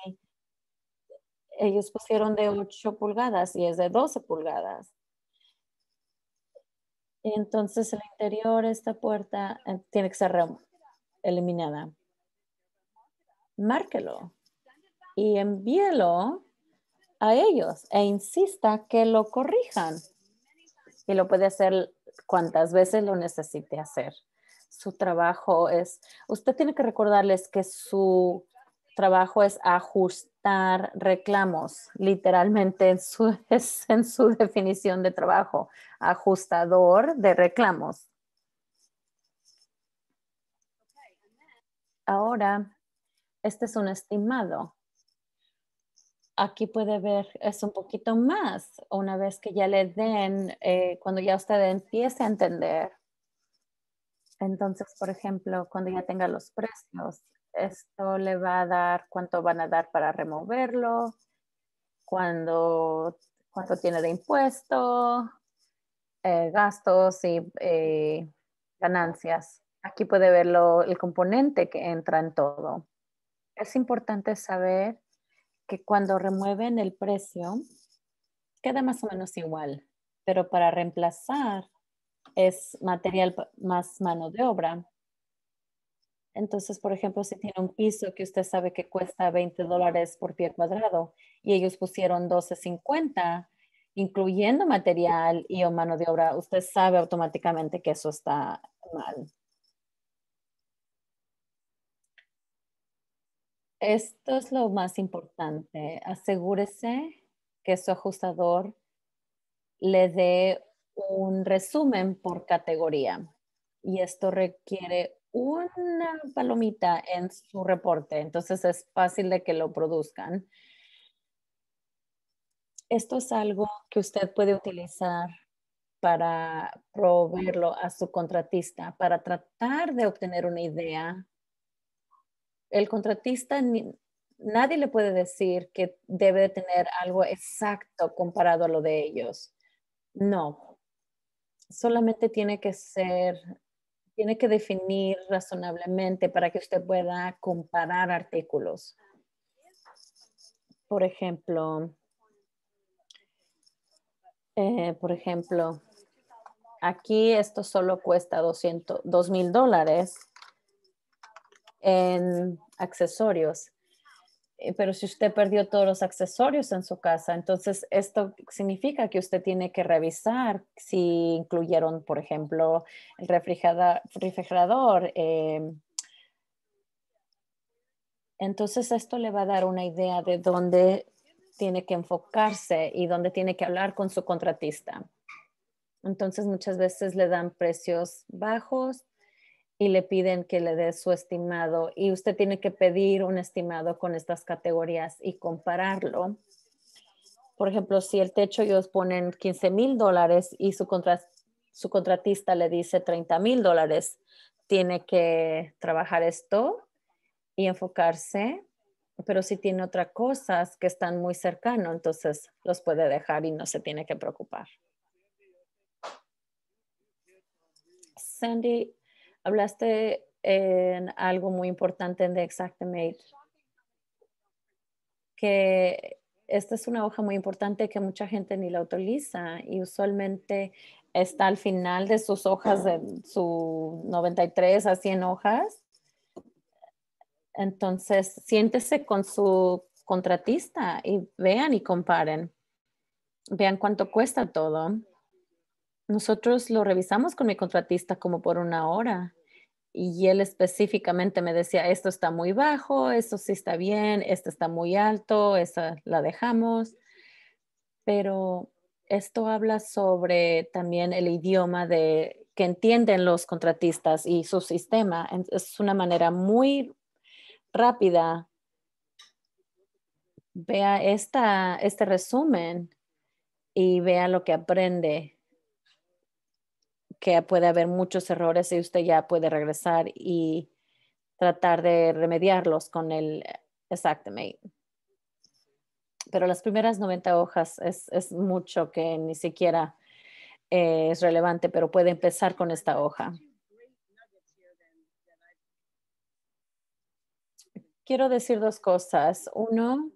ellos pusieron de 8 pulgadas y es de 12 pulgadas. Entonces el interior, esta puerta tiene que ser eliminada. Márquelo y envíelo a ellos e insista que lo corrijan. Y lo puede hacer cuantas veces lo necesite hacer. Su trabajo es, usted tiene que recordarles que su trabajo es ajustar reclamos, literalmente es en su definición de trabajo, ajustador de reclamos. Ahora, este es un estimado. Aquí puede ver, es un poquito más, una vez que ya le den, cuando ya usted empiece a entender. Entonces, por ejemplo, cuando ya tenga los precios, esto le va a dar cuánto van a dar para removerlo, cuándo, cuánto tiene de impuesto, gastos y ganancias. Aquí puede verlo, el componente que entra en todo. Es importante saber que cuando remueven el precio, queda más o menos igual, pero para reemplazar es material más mano de obra. Entonces, por ejemplo, si tiene un piso que usted sabe que cuesta $20 por pie cuadrado y ellos pusieron 12.50, incluyendo material y o mano de obra, usted sabe automáticamente que eso está mal. Esto es lo más importante. Asegúrese que su ajustador le dé un resumen por categoría. Y esto requiere una palomita en su reporte, entonces es fácil de que lo produzcan. Esto es algo que usted puede utilizar para proveerlo a su contratista, para tratar de obtener una idea. El contratista, nadie le puede decir que debe de tener algo exacto comparado a lo de ellos. No, solamente tiene que definir razonablemente para que usted pueda comparar artículos. Por ejemplo, por ejemplo, aquí esto solo cuesta $2,000 en accesorios. Pero si usted perdió todos los accesorios en su casa, entonces esto significa que usted tiene que revisar si incluyeron, por ejemplo, el refrigerador. Entonces esto le va a dar una idea de dónde tiene que enfocarse y dónde tiene que hablar con su contratista. Entonces muchas veces le dan precios bajos y le piden que le dé su estimado y usted tiene que pedir un estimado con estas categorías y compararlo. Por ejemplo, si el techo ellos ponen $15,000 y su contratista le dice $30,000, tiene que trabajar esto y enfocarse, pero si tiene otras cosas que están muy cercanos, entonces los puede dejar y no se tiene que preocupar. Sandy, hablaste en algo muy importante en The Xactimate, que esta es una hoja muy importante que mucha gente ni la utiliza y usualmente está al final de sus hojas, de su 93 a 100 hojas. Entonces, siéntese con su contratista y vean y comparen. Vean cuánto cuesta todo. Nosotros lo revisamos con mi contratista como por una hora y él específicamente me decía, esto está muy bajo, esto sí está bien, esto está muy alto, esa la dejamos, pero Esto habla sobre también el idioma de que entienden los contratistas y su sistema. Es una manera muy rápida. Vea este resumen y vea lo que aprende, que puede haber muchos errores y usted ya puede regresar y tratar de remediarlos con el Xactimate. Pero las primeras 90 hojas es mucho que ni siquiera es relevante, pero puede empezar con esta hoja. Quiero decir dos cosas. Uno,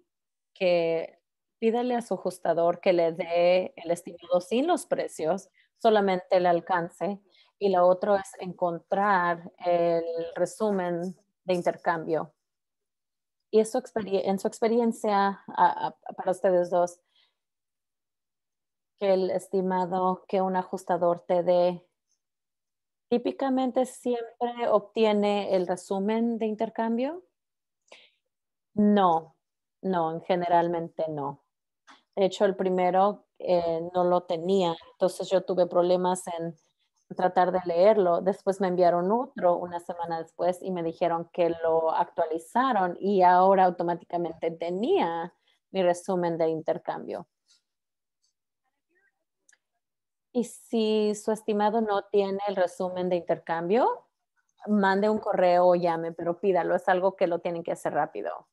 que pídale a su ajustador que le dé el estimado sin los precios, solamente el alcance. Y lo otro es encontrar el resumen de intercambio. Y eso en su experiencia para ustedes dos, que el estimado que un ajustador te dé, típicamente siempre obtiene el resumen de intercambio. No, no, generalmente no. De hecho, el primero no lo tenía, entonces yo tuve problemas en tratar de leerlo. Después me enviaron otro una semana después y me dijeron que lo actualizaron y ahora automáticamente tenía mi resumen de intercambio. Y si su estimado no tiene el resumen de intercambio, mande un correo o llame, pero pídalo, es algo que lo tienen que hacer rápido.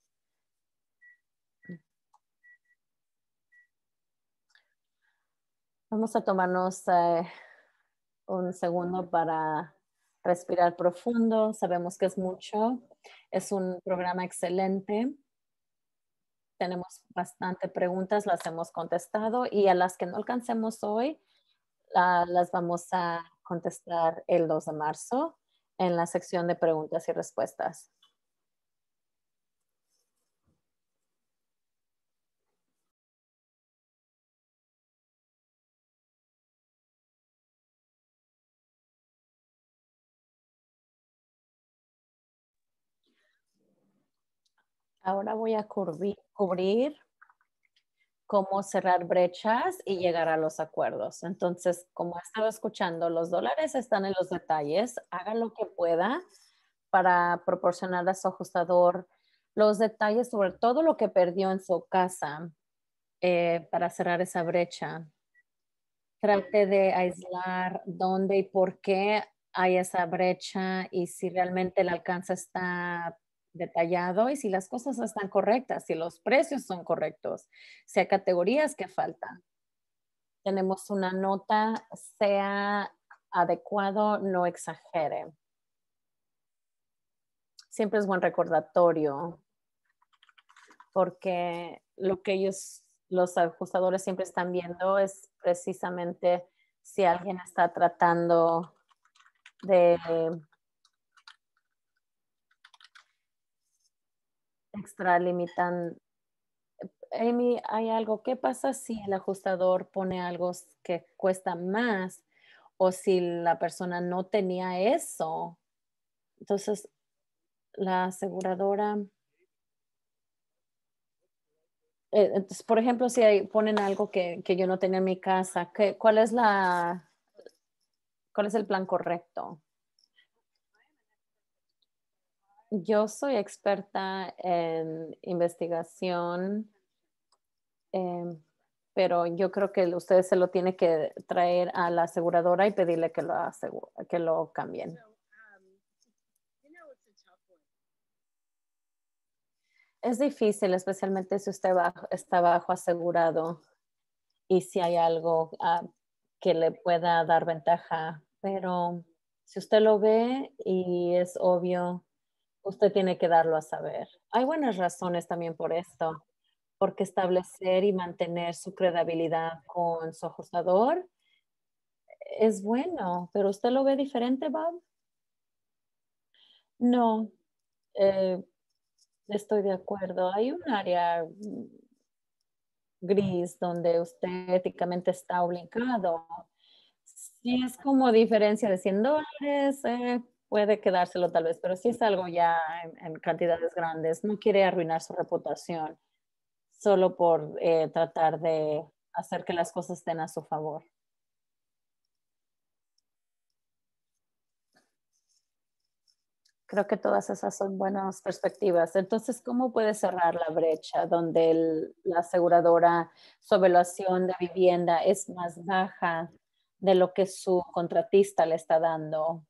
Vamos a tomarnos un segundo para respirar profundo. Sabemos que es mucho. Es un programa excelente. Tenemos bastante preguntas, las hemos contestado y a las que no alcancemos hoy, las vamos a contestar el 2 de marzo en la sección de preguntas y respuestas. Ahora voy a cubrir cómo cerrar brechas y llegar a los acuerdos. Entonces, como he estado escuchando, los dólares están en los detalles. Haga lo que pueda para proporcionar a su ajustador los detalles sobre todo lo que perdió en su casa para cerrar esa brecha. Trate de aislar dónde y por qué hay esa brecha y si realmente el alcance está detallado y si las cosas están correctas, si los precios son correctos, si hay categorías que faltan. Tenemos una nota, sea adecuado, no exagere. Siempre es buen recordatorio porque lo que ellos, los ajustadores siempre están viendo es precisamente si alguien está tratando de extralimitan. Amy, hay algo, ¿qué pasa si el ajustador pone algo que cuesta más o si la persona no tenía eso? Entonces, la aseguradora, entonces, por ejemplo, si ponen algo que yo no tenía en mi casa, ¿cuál es el plan correcto? Yo soy experta en investigación, em, pero yo creo que ustedes se lo tienen que traer a la aseguradora y pedirle que lo cambien. Es difícil, especialmente si usted está bajo asegurado y si hay algo que le pueda dar ventaja, pero si usted lo ve y es obvio, usted tiene que darlo a saber. Hay buenas razones también por esto, porque establecer y mantener su credibilidad con su ajustador es bueno, pero ¿usted lo ve diferente, Bob? No, eh, estoy de acuerdo. Hay un área gris donde usted éticamente está obligado. Si es como diferencia de $100, puede quedárselo tal vez, pero si es algo ya en cantidades grandes, no quiere arruinar su reputación solo por tratar de hacer que las cosas estén a su favor. Creo que todas esas son buenas perspectivas. Entonces, ¿cómo puede cerrar la brecha donde la aseguradora, su evaluación de vivienda es más baja de lo que su contratista le está dando,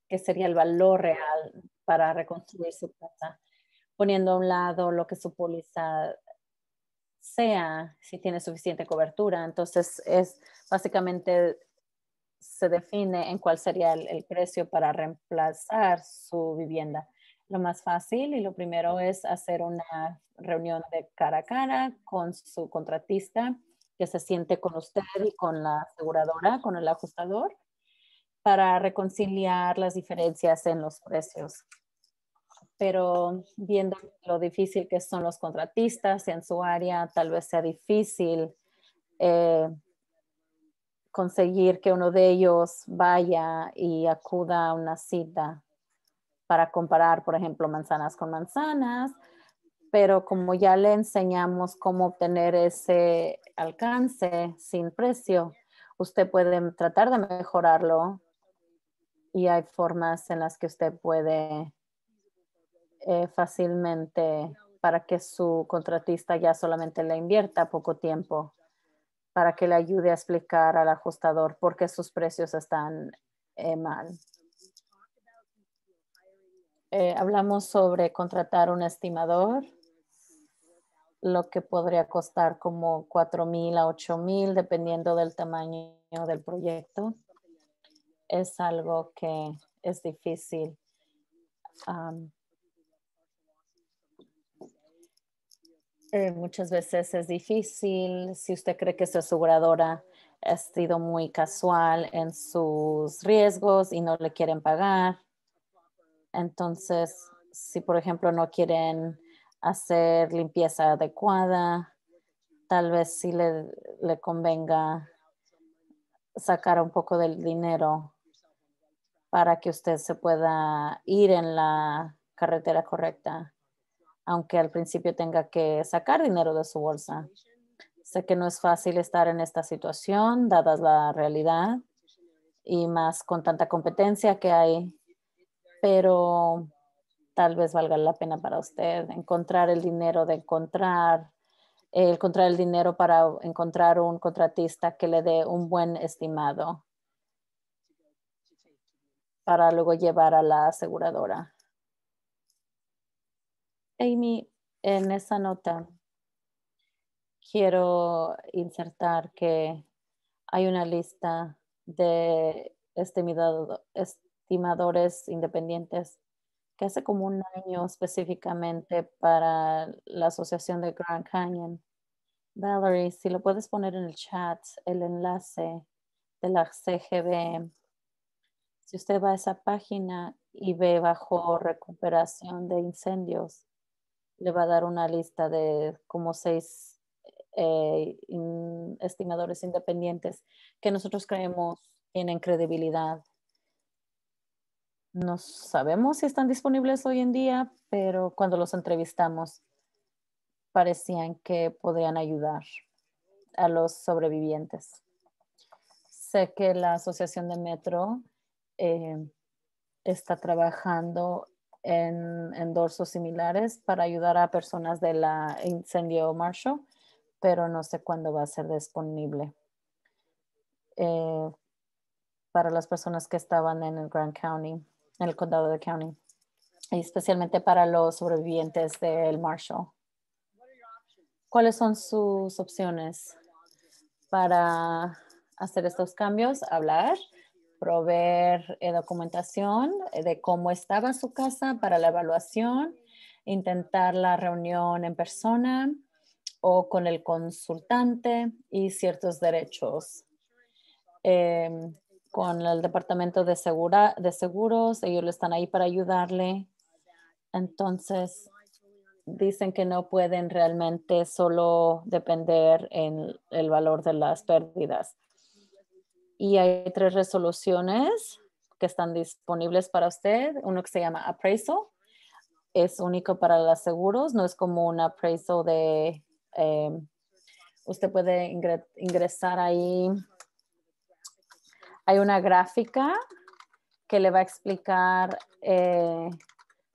que sería el valor real para reconstruir su casa, poniendo a un lado lo que su póliza sea, si tiene suficiente cobertura? Entonces, es básicamente se define en cuál sería el precio para reemplazar su vivienda. Lo más fácil y lo primero es hacer una reunión de cara a cara con su contratista, que se siente con usted y con la aseguradora, con el ajustador, para reconciliar las diferencias en los precios. Pero viendo lo difícil que son los contratistas en su área, tal vez sea difícil eh, conseguir que uno de ellos vaya y acuda a una cita para comparar, por ejemplo, manzanas con manzanas, pero como ya le enseñamos cómo obtener ese alcance sin precio, usted puede tratar de mejorarlo y hay formas en las que usted puede fácilmente para que su contratista ya solamente le invierta poco tiempo para que le ayude a explicar al ajustador por qué sus precios están mal. Hablamos sobre contratar un estimador, lo que podría costar como 4,000 a 8,000, dependiendo del tamaño del proyecto. Es algo que es difícil. Um, muchas veces es difícil si usted cree que su aseguradora ha sido muy casual en sus riesgos y no le quieren pagar. Entonces, si por ejemplo no quieren hacer limpieza adecuada, tal vez sí le convenga sacar un poco del dinero para que usted se pueda ir en la carretera correcta, aunque al principio tenga que sacar dinero de su bolsa. Sé que no es fácil estar en esta situación, dada la realidad y más con tanta competencia que hay, pero tal vez valga la pena para usted encontrar el dinero de encontrar el dinero para encontrar un contratista que le dé un buen estimado para luego llevar a la aseguradora. Amy, en esa nota quiero insertar que hay una lista de estimadores independientes que hace como un año específicamente para la Asociación de Grand Canyon. Valerie, si lo puedes poner en el chat, el enlace de la CGB. Si usted va a esa página y ve bajo recuperación de incendios, le va a dar una lista de como 6 estimadores independientes que nosotros creemos tienen credibilidad. No sabemos si están disponibles hoy en día, pero cuando los entrevistamos parecían que podrían ayudar a los sobrevivientes. Sé que la Asociación de Metro eh, está trabajando en endorsos similares para ayudar a personas de la incendio Marshall, pero no sé cuándo va a ser disponible eh, para las personas que estaban en el Grand County, en el condado de County, y especialmente para los sobrevivientes del Marshall. ¿Cuáles son sus opciones para hacer estos cambios? Hablar, proveer documentación de cómo estaba su casa para la evaluación, intentar la reunión en persona o con el consultante y ciertos derechos. Con el departamento de seguros, ellos están ahí para ayudarle. Entonces, dicen que no pueden realmente solo depender en el valor de las pérdidas. Y hay 3 resoluciones que están disponibles para usted. Uno que se llama appraisal. Es único para los seguros. No es como un appraisal de Usted puede ingresar ahí. Hay una gráfica que le va a explicar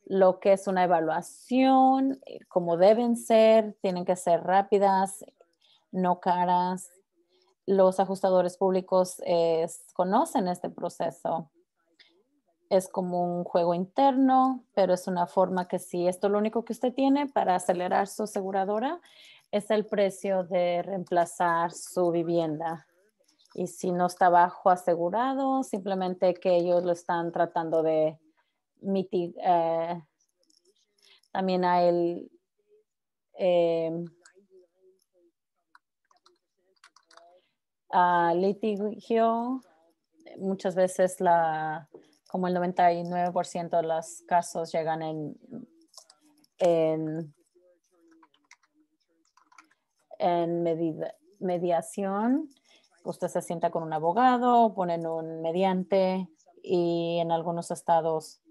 lo que es una evaluación, cómo deben ser, tienen que ser rápidas, no caras. Los ajustadores públicos conocen este proceso. Es como un juego interno, pero es una forma que si esto es lo único que usted tiene para acelerar su aseguradora, es el precio de reemplazar su vivienda. Y si no está bajo asegurado, simplemente que ellos lo están tratando de mitigar. También hay el litigio. Muchas veces como el 99% de los casos llegan en mediación. Usted se sienta con un abogado, ponen un mediante y en algunos estados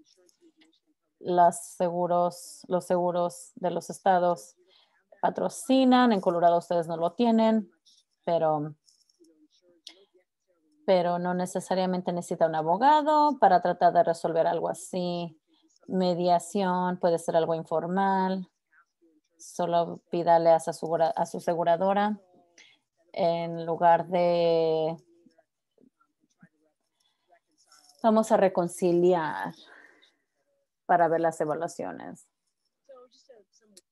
los seguros de los estados patrocinan. En Colorado ustedes no lo tienen, pero no necesariamente necesita un abogado para tratar de resolver algo así. Mediación puede ser algo informal. Solo pídale a su aseguradora en lugar de vamos a reconciliar para ver las evaluaciones.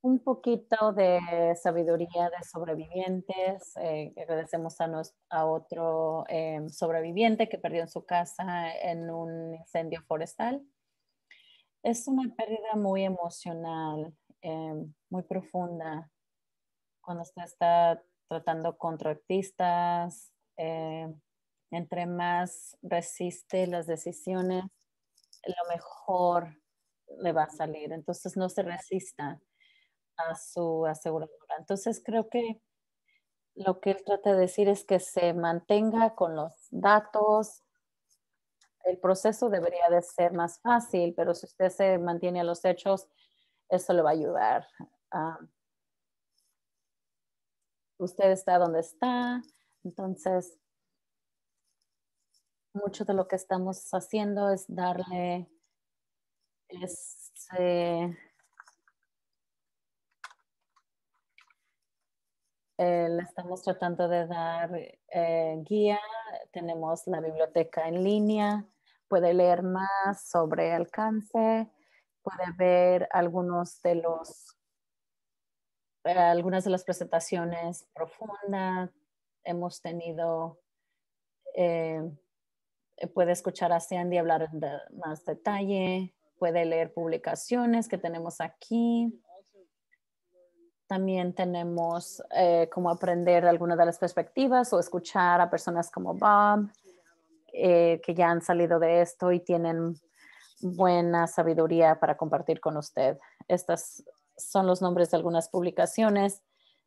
Un poquito de sabiduría de sobrevivientes. Agradecemos a otro sobreviviente que perdió en su casa en un incendio forestal. Es una pérdida muy emocional, muy profunda. Cuando usted está tratando contra artistas, entre más resiste las decisiones, lo mejor le va a salir. Entonces no se resista a su aseguradora. Entonces creo que lo que él trata de decir es que se mantenga con los datos. El proceso debería de ser más fácil, pero si usted se mantiene a los hechos, eso le va a ayudar. Usted está donde está, entonces mucho de lo que estamos haciendo es darle le estamos tratando de dar guía. Tenemos la biblioteca en línea. Puede leer más sobre alcance. Puede ver algunas de las presentaciones profundas. Hemos tenido, eh, puede escuchar a Sandy hablar en más detalle. Puede leer publicaciones que tenemos aquí. También tenemos cómo aprender algunas de las perspectivas o escuchar a personas como Bob, que ya han salido de esto y tienen buena sabiduría para compartir con usted. Estas son los nombres de algunas publicaciones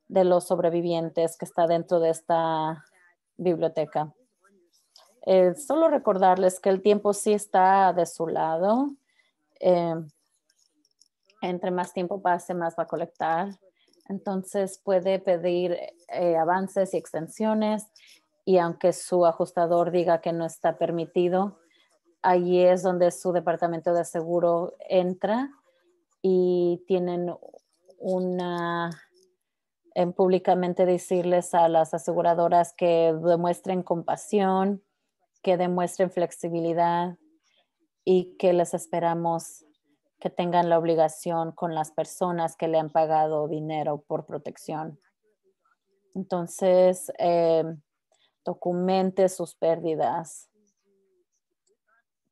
de los sobrevivientes que está dentro de esta biblioteca. Solo recordarles que el tiempo sí está de su lado. Entre más tiempo pase, más va a colectar. Entonces puede pedir avances y extensiones y aunque su ajustador diga que no está permitido, ahí es donde su departamento de seguro entra y tienen públicamente decirles a las aseguradoras que demuestren compasión, que demuestren flexibilidad y que les esperamos que tengan la obligación con las personas que le han pagado dinero por protección. Entonces, documente sus pérdidas.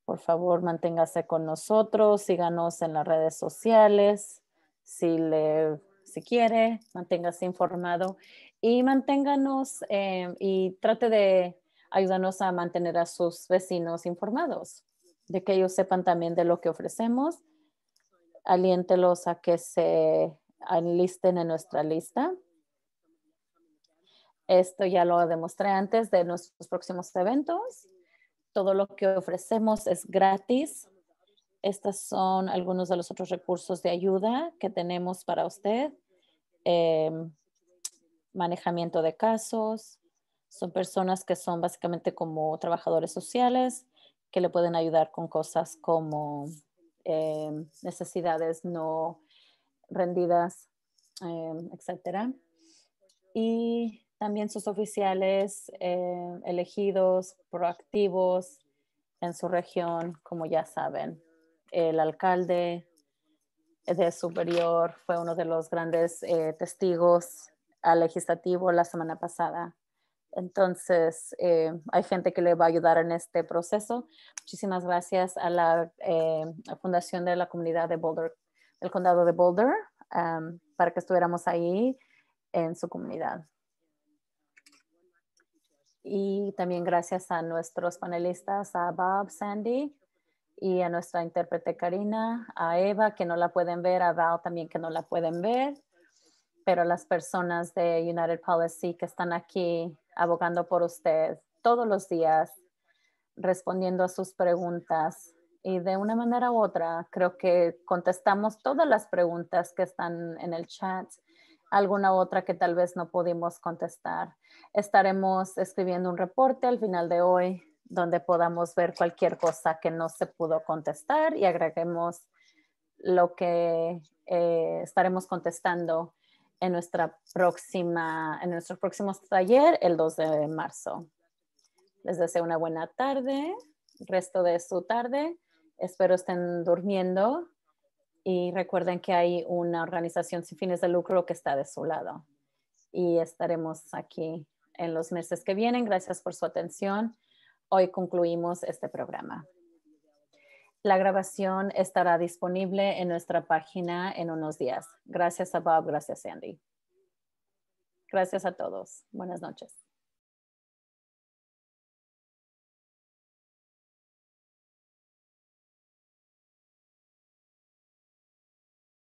Por favor, manténgase con nosotros, síganos en las redes sociales, si quiere, manténgase informado y manténganos y trate de ayudarnos a mantener a sus vecinos informados, de que ellos sepan también de lo que ofrecemos. Aliéntelos a que se enlisten en nuestra lista. Esto ya lo demostré antes de nuestros próximos eventos. Todo lo que ofrecemos es gratis. Estos son algunos de los otros recursos de ayuda que tenemos para usted. manejamiento de casos. Son personas que son básicamente como trabajadores sociales que le pueden ayudar con cosas como necesidades no rendidas, etcétera. Y también sus oficiales elegidos, proactivos en su región, como ya saben. El alcalde de Superior fue uno de los grandes testigos al legislativo la semana pasada. Entonces, hay gente que le va a ayudar en este proceso. Muchísimas gracias a la Fundación de la Comunidad de Boulder, del Condado de Boulder, para que estuviéramos ahí en su comunidad. Y también gracias a nuestros panelistas, a Bob, Sandy, y a nuestra intérprete Karina, a Eva, que no la pueden ver, a Val también que no la pueden ver, pero las personas de United Policy que están aquí abogando por usted todos los días, respondiendo a sus preguntas. Y de una manera u otra, creo que contestamos todas las preguntas que están en el chat, alguna otra que tal vez no pudimos contestar. Estaremos escribiendo un reporte al final de hoy donde podamos ver cualquier cosa que no se pudo contestar y agreguemos lo que estaremos contestando en nuestro próximo taller el 2 de marzo. Les deseo una buena tarde, resto de su tarde. Espero estén durmiendo y recuerden que hay una organización sin fines de lucro que está de su lado. Y estaremos aquí en los meses que vienen. Gracias por su atención. Hoy concluimos este programa. La grabación estará disponible en nuestra página en unos días. Gracias a Bob, gracias Sandy. Gracias a todos. Buenas noches.